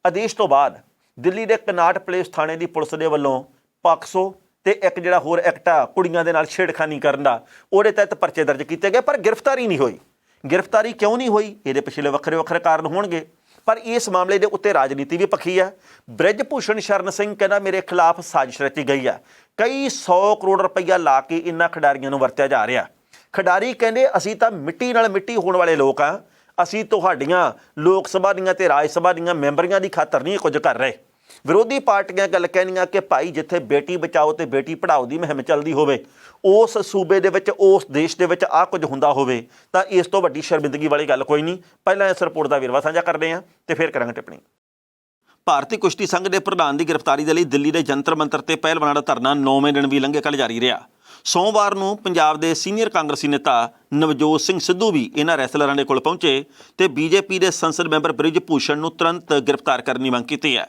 ਆਦੇਸ਼ ਤੋਂ ਬਾਅਦ ਦਿੱਲੀ ਦੇ ਕਨਾਟ ਪਲੇਸ ਥਾਣੇ ਦੀ ਪੁਲਿਸ ਦੇ ਵੱਲੋਂ ਪਾਕਸੋ ਤੇ ਇੱਕ ਜਿਹੜਾ ਹੋਰ ਐਕਟ ਆ ਕੁੜੀਆਂ ਦੇ ਨਾਲ ਛੇੜਖਾਨੀ ਕਰਨ ਦਾ, ਉਹਦੇ ਤਹਿਤ ਪਰਚੇ ਦਰਜ ਕੀਤੇ ਗਏ, ਪਰ ਗ੍ਰਿਫਤਾਰੀ ਨਹੀਂ ਹੋਈ। ਗ੍ਰਿਫਤਾਰੀ ਕਿਉਂ ਨਹੀਂ ਹੋਈ? ਇਹਦੇ ਪਿਛਲੇ ਵੱਖਰੇ ਕਾਰਨ ਹੋਣਗੇ, ਪਰ ਇਸ ਮਾਮਲੇ ਦੇ ਉੱਤੇ ਰਾਜਨੀਤੀ ਵੀ ਪੱਖੀ ਆ। ਬ੍ਰਿਜ ਭੂਸ਼ਣ ਸ਼ਰਨ ਸਿੰਘ ਕਹਿੰਦਾ ਮੇਰੇ ਖਿਲਾਫ ਸਾਜ਼ਿਸ਼ ਰਚੀ ਗਈ ਆ। ਕਈ 100 ਕਰੋੜ ਰੁਪਈਆ ਲਾ ਕੇ ਇਹਨਾਂ ਖਿਡਾਰੀਆਂ ਨੂੰ ਵਰਤਿਆ ਜਾ ਰਿਹਾ। ਖਿਡਾਰੀ ਕਹਿੰਦੇ ਅਸੀਂ ਤਾਂ ਮਿੱਟੀ ਨਾਲ ਮਿੱਟੀ ਹੋਣ ਵਾਲੇ ਲੋਕ ਆ, ਅਸੀਂ ਤੁਹਾਡੀਆਂ ਲੋਕ ਸਭਾ ਦੀਆਂ ਤੇ ਰਾਜ ਸਭਾ ਦੀਆਂ ਮੈਂਬਰੀਆਂ ਦੀ ਖਾਤਰ ਨਹੀਂ ਕੁਝ ਕਰ ਰਹੇ। ਵਿਰੋਧੀ ਪਾਰਟੀਆਂ ਗੱਲ ਕਹਿਣੀਆਂ ਕਿ ਭਾਈ ਜਿੱਥੇ ਬੇਟੀ ਬਚਾਓ ਤੇ ਬੇਟੀ ਪੜ੍ਹਾਓ ਦੀ ਮੁਹਿੰਮ ਚੱਲਦੀ ਹੋਵੇ, ਉਸ ਸੂਬੇ ਦੇ ਵਿੱਚ, ਉਸ ਦੇਸ਼ ਦੇ ਵਿੱਚ ਆਹ ਕੁਝ ਹੁੰਦਾ ਹੋਵੇ ਤਾਂ ਇਸ ਤੋਂ ਵੱਡੀ ਸ਼ਰਮਿੰਦਗੀ ਵਾਲੀ ਗੱਲ ਕੋਈ ਨਹੀਂ। ਪਹਿਲਾਂ ਇਸ ਰਿਪੋਰਟ ਦਾ ਵੇਰਵਾ ਸਾਂਝਾ ਕਰਦੇ ਹਾਂ ਤੇ ਫਿਰ ਕਰਾਂਗੇ ਟਿੱਪਣੀ। ਭਾਰਤੀ ਕੁਸ਼ਤੀ ਸੰਘ ਦੇ ਪ੍ਰਧਾਨ ਦੀ ਗ੍ਰਿਫਤਾਰੀ ਦੇ ਲਈ ਦਿੱਲੀ ਦੇ ਜੰਤਰ ਮੰਤਰ ਤੇ ਪਹਿਲਵਾਨਾਂ ਦਾ ਧਰਨਾ 9ਵੇਂ ਦਿਨ ਵੀ ਲੰਘੇ ਕੱਲ੍ਹ ਜਾਰੀ ਰਿਹਾ। ਸੋਮਵਾਰ ਨੂੰ ਪੰਜਾਬ ਦੇ ਸੀਨੀਅਰ ਕਾਂਗਰਸੀ ਨੇਤਾ ਨਵਜੋਤ ਸਿੰਘ ਸਿੱਧੂ ਵੀ ਇਹਨਾਂ ਰੈਸਲਰਾਂ ਦੇ ਕੋਲ ਪਹੁੰਚੇ ਤੇ ਬੀਜੇਪੀ ਦੇ ਸੰਸਦ ਮੈਂਬਰ ਬ੍ਰਿਜ ਭੂਸ਼ਣ ਨੂੰ ਤੁਰੰਤ ਗ੍ਰਿਫਤਾਰ ਕਰਨ ਦੀ ਮੰਗ ਕੀਤੀ ਹੈ।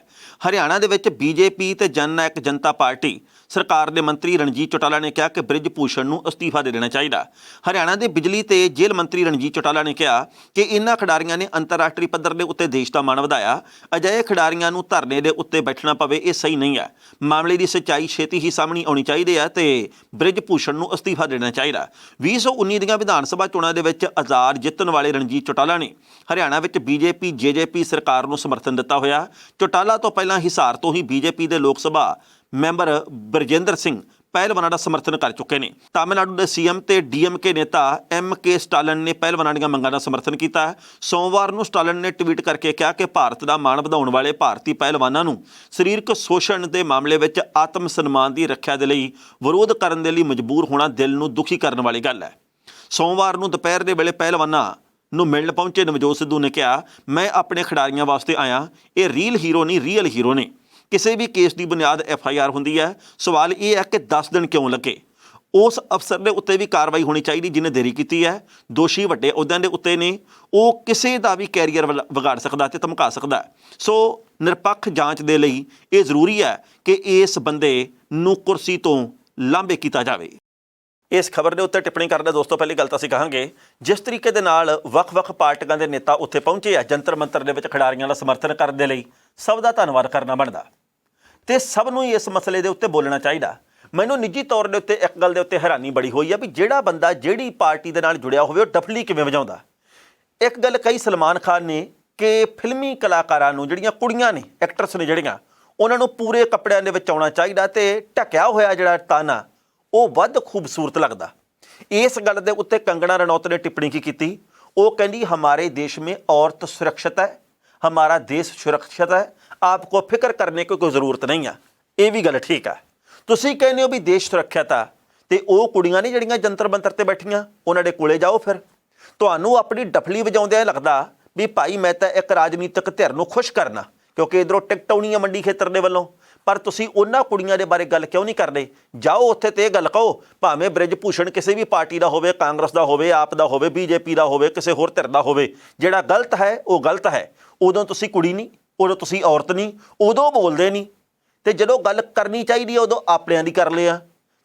ਹਰਿਆਣਾ ਦੇ ਵਿੱਚ ਬੀਜੇਪੀ ਤੇ ਜਨ ਨਾਇਕ ਜਨਤਾ ਪਾਰਟੀ ਸਰਕਾਰ ਦੇ ਮੰਤਰੀ ਰਣਜੀਤ ਚੌਟਾਲਾ ਨੇ ਕਿਹਾ ਕਿ ਬ੍ਰਿਜ ਭੂਸ਼ਣ ਨੂੰ ਅਸਤੀਫਾ ਦੇ ਦੇਣਾ ਚਾਹੀਦਾ। ਹਰਿਆਣਾ ਦੇ ਬਿਜਲੀ ਤੇ ਜੇਲ੍ਹ ਮੰਤਰੀ ਰਣਜੀਤ ਚੌਟਾਲਾ ਨੇ ਕਿਹਾ ਕਿ ਇਹਨਾਂ ਖਿਡਾਰੀਆਂ ਨੇ ਅੰਤਰਰਾਸ਼ਟਰੀ ਪੱਧਰ ਦੇ ਉੱਤੇ ਦੇਸ਼ ਦਾ ਮਾਣ ਵਧਾਇਆ। ਅਜਿਹੇ ਖਿਡਾਰੀਆਂ ਨੂੰ ਧਰਨੇ ਦੇ ਉੱਤੇ ਬੈਠਣਾ ਪਵੇ, ਇਹ ਸਹੀ ਨਹੀਂ ਹੈ। ਮਾਮਲੇ ਦੀ ਸੱਚਾਈ ਛੇਤੀ ਹੀ ਸਾਹਮਣੇ ਆਉਣੀ ਚਾਹੀਦੀ ਹੈ ਤੇ ਬ੍ਰਿਜ ਭੂਸ਼ਣ ਨੂੰ ਅਸਤੀਫਾ ਦੇਣਾ ਚਾਹੀਦਾ। 2019 ਦੀਆਂ ਵਿਧਾਨ ਸਭਾ ਚੋਣਾਂ ਦੇ ਵਿੱਚ ਆਜ਼ਾਦ ਜਿੱਤਣ ਵਾਲੇ ਰਣਜੀਤ ਚੌਟਾਲਾ ਨੇ ਹਰਿਆਣਾ ਵਿੱਚ ਬੀਜੇਪੀ ਜੇਜੇਪੀ ਸਰਕਾਰ ਨੂੰ ਸਮਰਥਨ ਦਿੱਤਾ ਹੋਇਆ। ਚੌਟਾਲਾ ਤੋਂ ਪਹਿਲਾਂ ਹਿਸਾਰ ਤੋਂ ਹੀ ਬੀਜੇਪੀ ਦੇ ਲੋਕ ਸਭਾ ਮੈਂਬਰ ਬਰਜਿੰਦਰ ਸਿੰਘ ਪਹਿਲਵਾਨਾਂ ਦਾ ਸਮਰਥਨ ਕਰ ਚੁੱਕੇ ਨੇ। ਤਾਮਿਲਨਾਡੂ ਦੇ ਸੀਐਮ ਤੇ ਡੀਐਮਕੇ ਨੇਤਾ MK ਸਟਾਲਿਨ ਨੇ ਪਹਿਲਵਾਨਾਂ ਦੀਆਂ ਮੰਗਾਂ ਦਾ ਸਮਰਥਨ ਕੀਤਾ। ਸੋਮਵਾਰ ਨੂੰ ਸਟਾਲਿਨ ਨੇ ਟਵੀਟ ਕਰਕੇ ਕਿਹਾ ਕਿ ਭਾਰਤ ਦਾ ਮਾਣ ਵਧਾਉਣ ਵਾਲੇ ਭਾਰਤੀ ਪਹਿਲਵਾਨਾਂ ਨੂੰ ਸਰੀਰਕ ਸ਼ੋਸ਼ਣ ਦੇ ਮਾਮਲੇ ਵਿੱਚ ਆਤਮ ਸਨਮਾਨ ਦੀ ਰੱਖਿਆ ਦੇ ਲਈ ਵਿਰੋਧ ਕਰਨ ਦੇ ਲਈ ਮਜਬੂਰ ਹੋਣਾ ਦਿਲ ਨੂੰ ਦੁਖੀ ਕਰਨ ਵਾਲੀ ਗੱਲ ਹੈ। ਸੋਮਵਾਰ ਨੂੰ ਦੁਪਹਿਰ ਦੇ ਵੇਲੇ ਪਹਿਲਵਾਨਾਂ ਨੂੰ ਮਿਲਣ ਪਹੁੰਚੇ ਨਵਜੋਤ ਸਿੱਧੂ ਨੇ ਕਿਹਾ, ਮੈਂ ਆਪਣੇ ਖਿਡਾਰੀਆਂ ਵਾਸਤੇ ਆਇਆ, ਇਹ ਰੀਲ ਹੀਰੋ ਨਹੀਂ, ਰੀਅਲ ਹੀਰੋ ਨੇ। ਕਿਸੇ ਵੀ ਕੇਸ ਦੀ ਬੁਨਿਆਦ FIR ਹੁੰਦੀ ਹੈ। ਸਵਾਲ ਇਹ ਹੈ ਕਿ 10 ਦਿਨ ਕਿਉਂ ਲੱਗੇ? ਉਸ ਅਫਸਰ ਦੇ ਉੱਤੇ ਵੀ ਕਾਰਵਾਈ ਹੋਣੀ ਚਾਹੀਦੀ ਜਿਹਨੇ ਦੇਰੀ ਕੀਤੀ ਹੈ। ਦੋਸ਼ੀ ਵੱਡੇ ਅਹੁਦਿਆਂ ਦੇ ਉੱਤੇ ਨੇ, ਉਹ ਕਿਸੇ ਦਾ ਵੀ ਕੈਰੀਅਰ ਵਿਗਾੜ ਸਕਦਾ ਤੇ ਧਮਕਾ ਸਕਦਾ। ਸੋ ਨਿਰਪੱਖ ਜਾਂਚ ਦੇ ਲਈ ਇਹ ਜ਼ਰੂਰੀ ਹੈ ਕਿ ਇਸ ਬੰਦੇ ਨੂੰ ਕੁਰਸੀ ਤੋਂ ਲਾਂਭੇ ਕੀਤਾ ਜਾਵੇ। ਇਸ ਖਬਰ ਦੇ ਉੱਤੇ ਟਿੱਪਣੀ ਕਰਦੇ ਦੋਸਤੋ, ਪਹਿਲੀ ਗੱਲ ਤਾਂ ਅਸੀਂ ਕਹਾਂਗੇ, ਜਿਸ ਤਰੀਕੇ ਦੇ ਨਾਲ ਵੱਖ-ਵੱਖ ਪਾਰਟੀਆਂ ਦੇ ਨੇਤਾ ਉੱਥੇ ਪਹੁੰਚੇ ਆ ਜੰਤਰ ਮੰਤਰ ਦੇ ਵਿੱਚ ਖਿਡਾਰੀਆਂ ਦਾ ਸਮਰਥਨ ਕਰਨ ਦੇ ਲਈ, ਸਭ ਦਾ ਧੰਨਵਾਦ ਕਰਨਾ ਬਣਦਾ ਤੇ ਸਭ ਨੂੰ ਇਸ ਮਸਲੇ ਦੇ ਉੱਤੇ ਬੋਲਣਾ ਚਾਹੀਦਾ। ਮੈਨੂੰ ਨਿੱਜੀ ਤੌਰ ਦੇ ਉੱਤੇ ਇੱਕ ਗੱਲ ਦੇ ਉੱਤੇ ਹੈਰਾਨੀ ਬੜੀ ਹੋਈ ਆ ਵੀ ਜਿਹੜਾ ਬੰਦਾ ਜਿਹੜੀ ਪਾਰਟੀ ਦੇ ਨਾਲ ਜੁੜਿਆ ਹੋਵੇ ਉਹ ਡਫਲੀ ਕਿਵੇਂ ਵਜਾਉਂਦਾ। ਇੱਕ ਗੱਲ ਕਹੀ ਸਲਮਾਨ ਖਾਨ ਨੇ ਕਿ ਫਿਲਮੀ ਕਲਾਕਾਰਾਂ ਨੂੰ, ਜਿਹੜੀਆਂ ਕੁੜੀਆਂ ਨੇ, ਐਕਟਰਸ ਨੇ ਜਿਹੜੀਆਂ, ਉਹਨਾਂ ਨੂੰ ਪੂਰੇ ਕੱਪੜਿਆਂ ਦੇ ਵਿੱਚ ਆਉਣਾ ਚਾਹੀਦਾ ਤੇ ਢਕਿਆ ਹੋਇਆ ਜਿਹੜਾ ਤਨ ਆ ਉਹ ਵੱਧ ਖੂਬਸੂਰਤ ਲੱਗਦਾ। ਇਸ ਗੱਲ ਦੇ ਉੱਤੇ ਕੰਗਣਾ ਰਣੌਤ ਨੇ ਟਿੱਪਣੀ ਕੀ ਕੀਤੀ? ਉਹ ਕਹਿੰਦੀ ਹਮਾਰੇ ਦੇਸ਼ में औरत सुरक्षित है, हमारा देश सुरक्षित है, आपको ਫਿਕਰ करने की कोई ਜ਼ਰੂਰਤ ਨਹੀਂ ਆ। ਇਹ ਵੀ ਗੱਲ ਠੀਕ ਆ। ਤੁਸੀਂ ਕਹਿੰਦੇ ਹੋ ਵੀ ਦੇਸ਼ ਸੁਰੱਖਿਅਤ ਆ ਤੇ ਉਹ ਕੁੜੀਆਂ ਨੇ ਜਿਹੜੀਆਂ ਜੰਤਰ ਮੰਤਰ ਤੇ ਬੈਠੀਆਂ, ਉਹਨਾਂ ਦੇ ਕੋਲੇ ਜਾਓ। ਫਿਰ ਤੁਹਾਨੂੰ ਆਪਣੀ ਡਫਲੀ ਵਜਾਉਂਦਿਆਂ ਲੱਗਦਾ ਵੀ ਭਾਈ ਮੈਂ ਤਾਂ ਇੱਕ ਰਾਜਨੀਤਿਕ ਧਿਰ ਨੂੰ ਖੁਸ਼ ਕਰਨਾ, ਕਿਉਂਕਿ ਇੱਧਰੋਂ ਟਿਕਟ ਆਉਣੀ ਆ ਮੰਡੀ ਖੇਤਰ ਦੇ ਵੱਲੋਂ, ਪਰ ਤੁਸੀਂ ਉਹਨਾਂ ਕੁੜੀਆਂ ਦੇ ਬਾਰੇ ਗੱਲ ਕਿਉਂ ਨਹੀਂ ਕਰਦੇ? ਜਾਓ ਉੱਥੇ ਤੇ ਇਹ ਗੱਲ ਕਹੋ, ਭਾਵੇਂ ਬ੍ਰਿਜ ਭੂਸ਼ਣ ਕਿਸੇ ਵੀ ਪਾਰਟੀ ਦਾ ਹੋਵੇ, ਕਾਂਗਰਸ ਦਾ ਹੋਵੇ, ਆਪ ਦਾ ਹੋਵੇ, ਬੀਜੇਪੀ ਦਾ ਹੋਵੇ, ਕਿਸੇ ਹੋਰ ਧਿਰ ਦਾ ਹੋਵੇ, ਜਿਹੜਾ ਗਲਤ ਹੈ ਉਹ ਗਲਤ ਹੈ। ਉਦੋਂ ਤੁਸੀਂ ਕੁੜੀ ਨਹੀਂ, ਉਦੋਂ ਤੁਸੀਂ ਔਰਤ ਨਹੀਂ, ਉਦੋਂ ਬੋਲਦੇ ਨਹੀਂ, ਤੇ ਜਦੋਂ ਗੱਲ ਕਰਨੀ ਚਾਹੀਦੀ ਹੈ ਉਦੋਂ ਆਪਣਿਆਂ ਦੀ ਕਰ ਲਿਆ,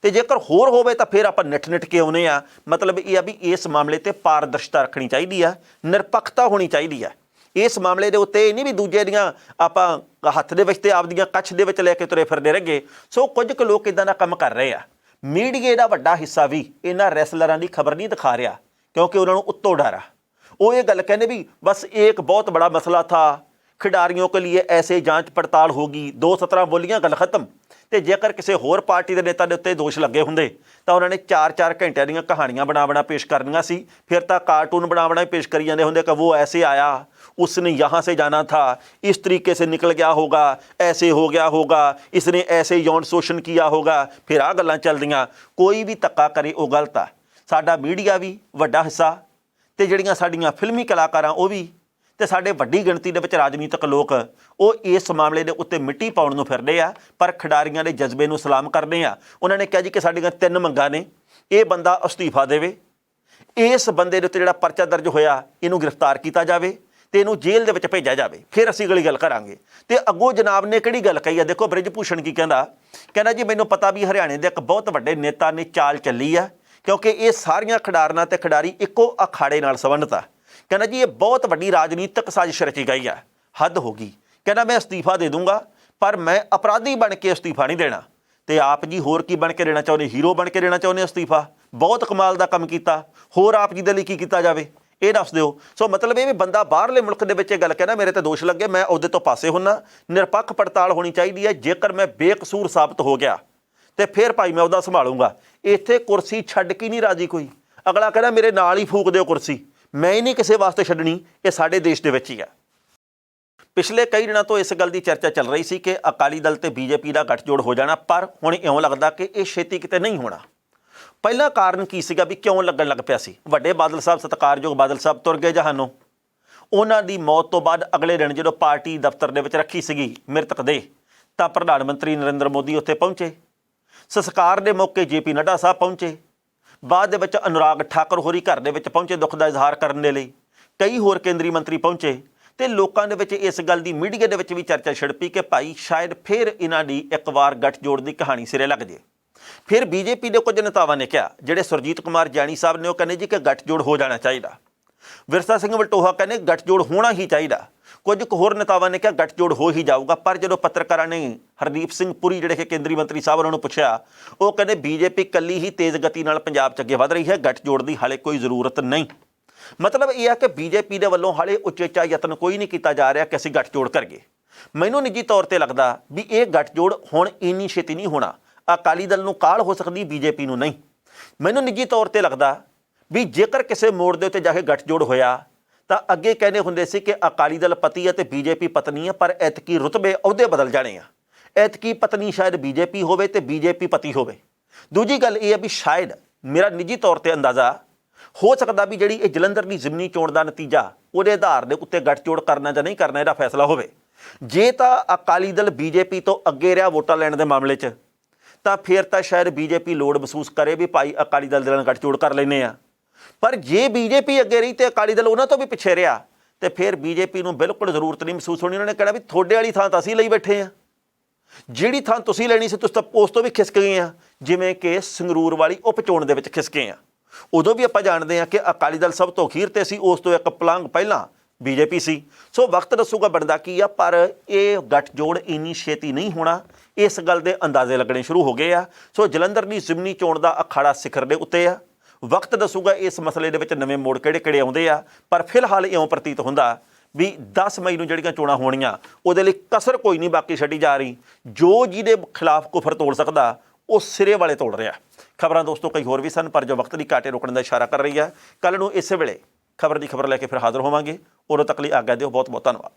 ਤੇ ਜੇਕਰ ਹੋਰ ਹੋਵੇ ਤਾਂ ਫਿਰ ਆਪਾਂ ਨਿੱਠ ਕੇ ਆਉਂਦੇ ਆ। ਮਤਲਬ ਇਹ ਆ ਵੀ ਇਸ ਮਾਮਲੇ ਤੇ ਪਾਰਦਰਸ਼ਤਾ ਰੱਖਣੀ ਚਾਹੀਦੀ ਆ, ਨਿਰਪੱਖਤਾ ਹੋਣੀ ਚਾਹੀਦੀ ਆ। ਇਸ ਮਾਮਲੇ ਦੇ ਉੱਤੇ ਇਹ ਨਹੀਂ ਵੀ ਦੂਜੇ ਦੀਆਂ ਆਪਾਂ ਹੱਥ ਦੇ ਵਿੱਚ ਤੇ ਆਪਦੀਆਂ ਕੱਛ ਦੇ ਵਿੱਚ ਲੈ ਕੇ ਤੁਰੇ ਫਿਰਦੇ ਰਹਿਗੇ। ਸੋ ਕੁਝ ਕੁ ਲੋਕ ਇੱਦਾਂ ਦਾ ਕੰਮ ਕਰ ਰਹੇ ਆ। ਮੀਡੀਆ ਦਾ ਵੱਡਾ ਹਿੱਸਾ ਵੀ ਇਹਨਾਂ ਰੈਸਲਰਾਂ ਦੀ ਖਬਰ ਨਹੀਂ ਦਿਖਾ ਰਿਹਾ, ਕਿਉਂਕਿ ਉਹਨਾਂ ਨੂੰ ਉੱਤੋਂ ਡਰ ਆ। ਉਹ ਇਹ ਗੱਲ ਕਹਿੰਦੇ ਵੀ ਬਸ ਇੱਕ ਬਹੁਤ ਬੜਾ ਮਸਲਾ ਥਾ, खिडारियों के लिए ऐसे जांच पड़ताल होगी, 2-17 बोलियां, गल खत्म। तो जेकर किसी होर पार्टी के नेता के उत्ते दोष लगे होंदे तो उन्होंने 4-4 घंटे दी कहानियां बना पेश करनियां सी, फिर तो कार्टून बना पेश करी जाते होंदे कि वो ऐसे आया, उसने यहाँ से जाना था, इस तरीके से निकल गया होगा, ऐसे हो गया होगा, इसने ऐसे यौन शोषण किया होगा, फिर आ गल्लां चलदियां। कोई भी धक्का करे वो गलत आ। साडा मीडिया भी वड्डा हिस्सा ते जिहड़ियां साडीਆਂ फिल्मी कलाकारां ਉਹ भी ਤੇ ਸਾਡੇ ਵੱਡੀ ਗਿਣਤੀ ਦੇ ਵਿੱਚ ਰਾਜਨੀਤਿਕ ਲੋਕ ਉਹ ਇਸ ਮਾਮਲੇ ਦੇ ਉੱਤੇ ਮਿੱਟੀ ਪਾਉਣ ਨੂੰ ਫਿਰਦੇ ਆ, ਪਰ ਖਿਡਾਰੀਆਂ ਦੇ ਜਜ਼ਬੇ ਨੂੰ ਸਲਾਮ ਕਰਦੇ ਆ। ਉਹਨਾਂ ਨੇ ਕਿਹਾ ਜੀ ਕਿ ਸਾਡੀਆਂ 3 ਮੰਗਾਂ ਨੇ, ਇਹ ਬੰਦਾ ਅਸਤੀਫਾ ਦੇਵੇ, ਇਸ ਬੰਦੇ ਦੇ ਉੱਤੇ ਜਿਹੜਾ ਪਰਚਾ ਦਰਜ ਹੋਇਆ ਇਹਨੂੰ ਗ੍ਰਿਫਤਾਰ ਕੀਤਾ ਜਾਵੇ ਤੇ ਇਹਨੂੰ ਜੇਲ੍ਹ ਦੇ ਵਿੱਚ ਭੇਜਿਆ ਜਾਵੇ, ਫਿਰ ਅਸੀਂ ਅਗਲੀ ਗੱਲ ਕਰਾਂਗੇ। ਤੇ ਅੱਗੋਂ ਜਨਾਬ ਨੇ ਕਿਹੜੀ ਗੱਲ ਕਹੀ ਆ, ਦੇਖੋ ਬ੍ਰਿਜ ਭੂਸ਼ਣ ਕੀ ਕਹਿੰਦਾ, ਕਹਿੰਦਾ ਜੀ ਮੈਨੂੰ ਪਤਾ ਵੀ ਹਰਿਆਣੇ ਦੇ ਇੱਕ ਬਹੁਤ ਵੱਡੇ ਨੇਤਾ ਨੇ ਚਾਲ ਚੱਲੀ ਆ, ਕਿਉਂਕਿ ਇਹ ਸਾਰੀਆਂ ਖਿਡਾਰਨਾਂ ਤੇ ਖਿਡਾਰੀ ਇੱਕੋ ਅਖਾੜੇ ਨਾਲ ਸੰਬੰਧਿਤ ਆ। कहना जी ये बहुत वड्डी राजनीतिक साजिश रची गई है, हद होगी। कहना मैं अस्तीफा दे दूंगा पर मैं अपराधी बन के अस्तीफा नहीं देना। तो आप जी होर की बन के देना चाਹੁੰਦੇ, हीरो बन के देना ਚਾਹੁੰਦੇ अस्तीफा? बहुत कमाल का काम किया, होर आप जी दे लई की किया जाए ਇਹ ਦੱਸ ਦਿਓ। ਸੋ ਮਤਲਬ ਇਹ ਵੀ ਬੰਦਾ ਬਾਹਰਲੇ ਮੁਲਕ ਦੇ ਵਿੱਚ ਇਹ ਗੱਲ ਕਹਿੰਦਾ ਮੇਰੇ ਤੇ ਦੋਸ਼ ਲੱਗੇ, ਮੈਂ ਉਹਦੇ ਤੋਂ ਪਾਸੇ ਹੁੰਨਾ, ਨਿਰਪੱਖ ਪੜਤਾਲ ਹੋਣੀ ਚਾਹੀਦੀ ਹੈ, ਜੇਕਰ ਮੈਂ ਬੇਕਸੂਰ ਸਾਬਤ ਹੋ ਗਿਆ ਤੇ ਫਿਰ ਭਾਈ ਮੈਂ ਉਹਦਾ ਸੰਭਾਲੂੰਗਾ। ਇੱਥੇ ਕੁਰਸੀ ਛੱਡ ਕੇ ਨਹੀਂ ਰਾਜੀ ਕੋਈ, ਅਗਲਾ ਕਹਿੰਦਾ ਮੇਰੇ ਨਾਲ ਹੀ ਫੂਕ ਦਿਓ ਕੁਰਸੀ, ਮੈਂ ਹੀ ਨਹੀਂ ਕਿਸੇ ਵਾਸਤੇ ਛੱਡਣੀ, ਇਹ ਸਾਡੇ ਦੇਸ਼ ਦੇ ਵਿੱਚ ਹੀ ਆ। ਪਿਛਲੇ ਕਈ ਦਿਨਾਂ ਤੋਂ ਇਸ ਗੱਲ ਦੀ ਚਰਚਾ ਚੱਲ ਰਹੀ ਸੀ ਕਿ ਅਕਾਲੀ ਦਲ ਤੇ ਬੀਜੇਪੀ ਦਾ ਗੱਠਜੋੜ ਹੋ ਜਾਣਾ, ਪਰ ਹੁਣ ਇਉਂ ਲੱਗਦਾ ਕਿ ਇਹ ਛੇਤੀ ਕਿਤੇ ਨਹੀਂ ਹੋਣਾ। ਪਹਿਲਾ ਕਾਰਨ ਕੀ ਸੀਗਾ ਵੀ ਕਿਉਂ ਲੱਗਣ ਲੱਗ ਪਿਆ ਸੀ? ਵੱਡੇ ਬਾਦਲ ਸਾਹਿਬ, ਸਤਿਕਾਰਯੋਗ ਬਾਦਲ ਸਾਹਿਬ ਤੁਰ ਗਏ ਜਹਾਨੋਂ। ਉਹਨਾਂ ਦੀ ਮੌਤ ਤੋਂ ਬਾਅਦ ਅਗਲੇ ਦਿਨ ਜਦੋਂ ਪਾਰਟੀ ਦਫ਼ਤਰ ਦੇ ਵਿੱਚ ਰੱਖੀ ਸੀਗੀ ਮ੍ਰਿਤਕ ਦੇਹ, ਤਾਂ ਪ੍ਰਧਾਨ ਮੰਤਰੀ ਨਰਿੰਦਰ ਮੋਦੀ ਉੱਥੇ ਪਹੁੰਚੇ, ਸੰਸਕਾਰ ਦੇ ਮੌਕੇ JP ਨੱਡਾ ਸਾਹਿਬ ਪਹੁੰਚੇ, ਬਾਅਦ ਦੇ ਵਿੱਚ ਅਨੁਰਾਗ ਠਾਕੁਰ ਹੋਰੀ ਘਰ ਦੇ ਵਿੱਚ ਪਹੁੰਚੇ ਦੁੱਖ ਦਾ ਇਜ਼ਹਾਰ ਕਰਨ ਦੇ ਲਈ, ਕਈ ਹੋਰ ਕੇਂਦਰੀ ਮੰਤਰੀ ਪਹੁੰਚੇ ਤੇ ਲੋਕਾਂ ਦੇ ਵਿੱਚ ਇਸ ਗੱਲ ਦੀ ਮੀਡੀਆ ਦੇ ਵਿੱਚ ਵੀ ਚਰਚਾ ਛਿੜ ਪਈ ਕਿ ਭਾਈ ਸ਼ਾਇਦ ਫਿਰ ਇਹਨਾਂ ਦੀ ਇੱਕ ਵਾਰ ਗੱਠਜੋੜ ਦੀ ਕਹਾਣੀ ਸਿਰੇ ਲੱਗ ਜੇ। ਫਿਰ BJP ਦੇ ਕੁਝ ਨੇਤਾਵਾਂ ਨੇ ਕਿਹਾ, ਜਿਹੜੇ ਸੁਰਜੀਤ ਕੁਮਾਰ ਜਾਨੀ ਸਾਹਿਬ ਨੇ, ਉਹ ਕਹਿੰਦੇ ਜੀ ਕਿ ਗੱਠਜੋੜ ਹੋ ਜਾਣਾ ਚਾਹੀਦਾ। ਵਿਰਸਾ ਸਿੰਘ ਵਲਟੋਹਾ ਕਹਿੰਦੇ ਗੱਠਜੋੜ ਹੋਣਾ ਹੀ ਚਾਹੀਦਾ। ਕੁਝ ਕੁ ਹੋਰ ਨੇਤਾਵਾਂ ਨੇ ਕਿਹਾ ਗੱਠਜੋੜ ਹੋ ਹੀ ਜਾਊਗਾ, ਪਰ ਜਦੋਂ ਪੱਤਰਕਾਰਾਂ ਨੇ ਹਰਦੀਪ ਸਿੰਘ ਪੁਰੀ ਜਿਹੜੇ ਕਿ ਕੇਂਦਰੀ ਮੰਤਰੀ ਸਾਹਿਬ ਉਹਨਾਂ ਨੂੰ ਪੁੱਛਿਆ, ਉਹ ਕਹਿੰਦੇ BJP ਇਕੱਲੀ ਹੀ ਤੇਜ਼ ਗਤੀ ਨਾਲ ਪੰਜਾਬ 'ਚ ਅੱਗੇ ਵਧ ਰਹੀ ਹੈ, ਗੱਠਜੋੜ ਦੀ ਹਾਲੇ ਕੋਈ ਜ਼ਰੂਰਤ ਨਹੀਂ। ਮਤਲਬ ਇਹ ਆ ਕਿ BJP ਦੇ ਵੱਲੋਂ ਹਾਲੇ ਉਚੇਚਾ ਯਤਨ ਕੋਈ ਨਹੀਂ ਕੀਤਾ ਜਾ ਰਿਹਾ ਕਿ ਅਸੀਂ ਗੱਠਜੋੜ ਕਰੀਏ। ਮੈਨੂੰ ਨਿੱਜੀ ਤੌਰ 'ਤੇ ਲੱਗਦਾ ਵੀ ਇਹ ਗੱਠਜੋੜ ਹੁਣ ਇੰਨੀ ਛੇਤੀ ਨਹੀਂ ਹੋਣਾ। ਅਕਾਲੀ ਦਲ ਨੂੰ ਕਾਹਲ ਹੋ ਸਕਦੀ, BJP ਨੂੰ ਨਹੀਂ। ਮੈਨੂੰ ਨਿੱਜੀ ਤੌਰ 'ਤੇ ਲੱਗਦਾ ਵੀ ਜੇਕਰ ਕਿਸੇ ਮੋੜ ਦੇ ਉੱਤੇ ਜਾ ਕੇ ਗੱਠਜੋੜ ਹੋਇਆ ਤਾਂ ਅੱਗੇ ਕਹਿੰਦੇ ਹੁੰਦੇ ਸੀ ਕਿ ਅਕਾਲੀ ਦਲ ਪਤੀ ਹੈ ਤੇ BJP ਪਤਨੀ ਹੈ, ਪਰ ਐਤਕੀ ਰੁਤਬੇ ਅਹੁਦੇ ਬਦਲ ਜਾਣੇ ਆ। ਐਤਕੀ ਪਤਨੀ ਸ਼ਾਇਦ BJP ਹੋਵੇ ਤੇ BJP ਪਤੀ ਹੋਵੇ। ਦੂਜੀ ਗੱਲ ਇਹ ਹੈ ਵੀ ਸ਼ਾਇਦ ਮੇਰਾ ਨਿੱਜੀ ਤੌਰ 'ਤੇ ਅੰਦਾਜ਼ਾ ਹੋ ਸਕਦਾ ਵੀ ਜਿਹੜੀ ਇਹ ਜਲੰਧਰ ਦੀ ਜ਼ਿਮਨੀ ਚੋਣ ਦਾ ਨਤੀਜਾ ਉਹਦੇ ਆਧਾਰ ਦੇ ਉੱਤੇ ਗੱਠਜੋੜ ਕਰਨਾ ਜਾਂ ਨਹੀਂ ਕਰਨਾ ਇਹਦਾ ਫੈਸਲਾ ਹੋਵੇ। ਜੇ ਤਾਂ ਅਕਾਲੀ ਦਲ BJP ਤੋਂ ਅੱਗੇ ਰਿਹਾ ਵੋਟਾਂ ਲੈਣ ਦੇ ਮਾਮਲੇ 'ਚ, ਤਾਂ ਫਿਰ ਤਾਂ ਸ਼ਾਇਦ ਬੀਜੇਪੀ ਲੋੜ ਮਹਿਸੂਸ ਕਰੇ ਵੀ ਭਾਈ ਅਕਾਲੀ ਦਲ ਦੇ ਨਾਲ ਗੱਠਜੋੜ ਕਰ ਲੈਂਦੇ ਆ। ਪਰ ਜੇ ਬੀਜੇਪੀ ਅੱਗੇ ਰਹੀ ਤੇ ਅਕਾਲੀ ਦਲ ਉਹਨਾਂ ਤੋਂ ਵੀ ਪਿੱਛੇ ਰਿਹਾ ਤੇ ਫਿਰ ਬੀਜੇਪੀ ਨੂੰ ਬਿਲਕੁਲ ਜ਼ਰੂਰਤ ਨਹੀਂ ਮਹਿਸੂਸ ਹੋਣੀ। ਉਹਨਾਂ ਨੇ ਕਹਿਣਾ ਵੀ ਤੁਹਾਡੇ ਵਾਲੀ ਥਾਂ ਤਾਂ ਅਸੀਂ ਲਈ ਬੈਠੇ ਆ, ਜਿਹੜੀ ਥਾਂ ਤੁਸੀਂ ਲੈਣੀ ਸੀ ਤੁਸੀਂ ਤਾਂ ਉਸ ਤੋਂ ਵੀ ਖਿਸਕ ਗਏ ਆ, ਜਿਵੇਂ ਕਿ ਸੰਗਰੂਰ ਵਾਲੀ ਉਪ ਚੋਣ ਦੇ ਵਿੱਚ ਖਿਸਕੇ ਆ। ਉਦੋਂ ਵੀ ਆਪਾਂ ਜਾਣਦੇ ਹਾਂ ਕਿ ਅਕਾਲੀ ਦਲ ਸਭ ਤੋਂ ਅਖੀਰ ਤੇ ਸੀ, ਉਸ ਤੋਂ ਇੱਕ ਪਲੰਘ ਪਹਿਲਾਂ ਬੀਜੇਪੀ ਸੀ। ਸੋ ਵਕਤ ਦੱਸੂਗਾ ਬਣਦਾ ਕੀ ਆ, ਪਰ ਇਹ ਗੱਠਜੋੜ ਇੰਨੀ ਛੇਤੀ ਨਹੀਂ ਹੋਣਾ, ਇਸ ਗੱਲ ਦੇ ਅੰਦਾਜ਼ੇ ਲੱਗਣੇ ਸ਼ੁਰੂ ਹੋ ਗਏ ਆ। ਸੋ ਜਲੰਧਰ ਦੀ ਜ਼ਿਮਨੀ ਚੋਣ ਦਾ ਅਖਾੜਾ ਸਿਖਰ ਦੇ ਉੱਤੇ ਆ। ਵਕਤ ਦੱਸੂਗਾ ਇਸ ਮਸਲੇ ਦੇ ਵਿੱਚ ਨਵੇਂ ਮੋੜ ਕਿਹੜੇ ਆਉਂਦੇ ਆ। ਪਰ ਫਿਲਹਾਲ ਇਉਂ ਪ੍ਰਤੀਤ ਹੁੰਦਾ ਵੀ 10 ਮਈ ਨੂੰ ਜਿਹੜੀਆਂ ਚੋਣਾਂ ਹੋਣੀਆਂ ਉਹਦੇ ਲਈ ਕਸਰ ਕੋਈ ਨਹੀਂ ਬਾਕੀ ਛੱਡੀ ਜਾ ਰਹੀ। ਜੋ ਜਿਹਦੇ ਖਿਲਾਫ ਕੁਫਰ ਤੋੜ ਸਕਦਾ ਉਹ ਸਿਰੇ ਵਾਲੇ ਤੋੜ ਰਿਹਾ। ਖਬਰਾਂ ਦੋਸਤੋ ਕਈ ਹੋਰ ਵੀ ਸਨ, ਪਰ ਜੋ ਵਕਤ ਦੀ ਕਾਟੇ ਰੋਕਣ ਦਾ ਇਸ਼ਾਰਾ ਕਰ ਰਹੀ ਹੈ। ਕੱਲ੍ਹ ਨੂੰ ਇਸੇ ਵੇਲੇ ਖਬਰ ਦੀ ਖਬਰ ਲੈ ਕੇ ਫਿਰ ਹਾਜ਼ਰ ਹੋਵਾਂਗੇ। ਉਦੋਂ ਤੱਕ ਲਈ ਆਗਿਆ ਦਿਓ। ਬਹੁਤ ਬਹੁਤ ਧੰਨਵਾਦ।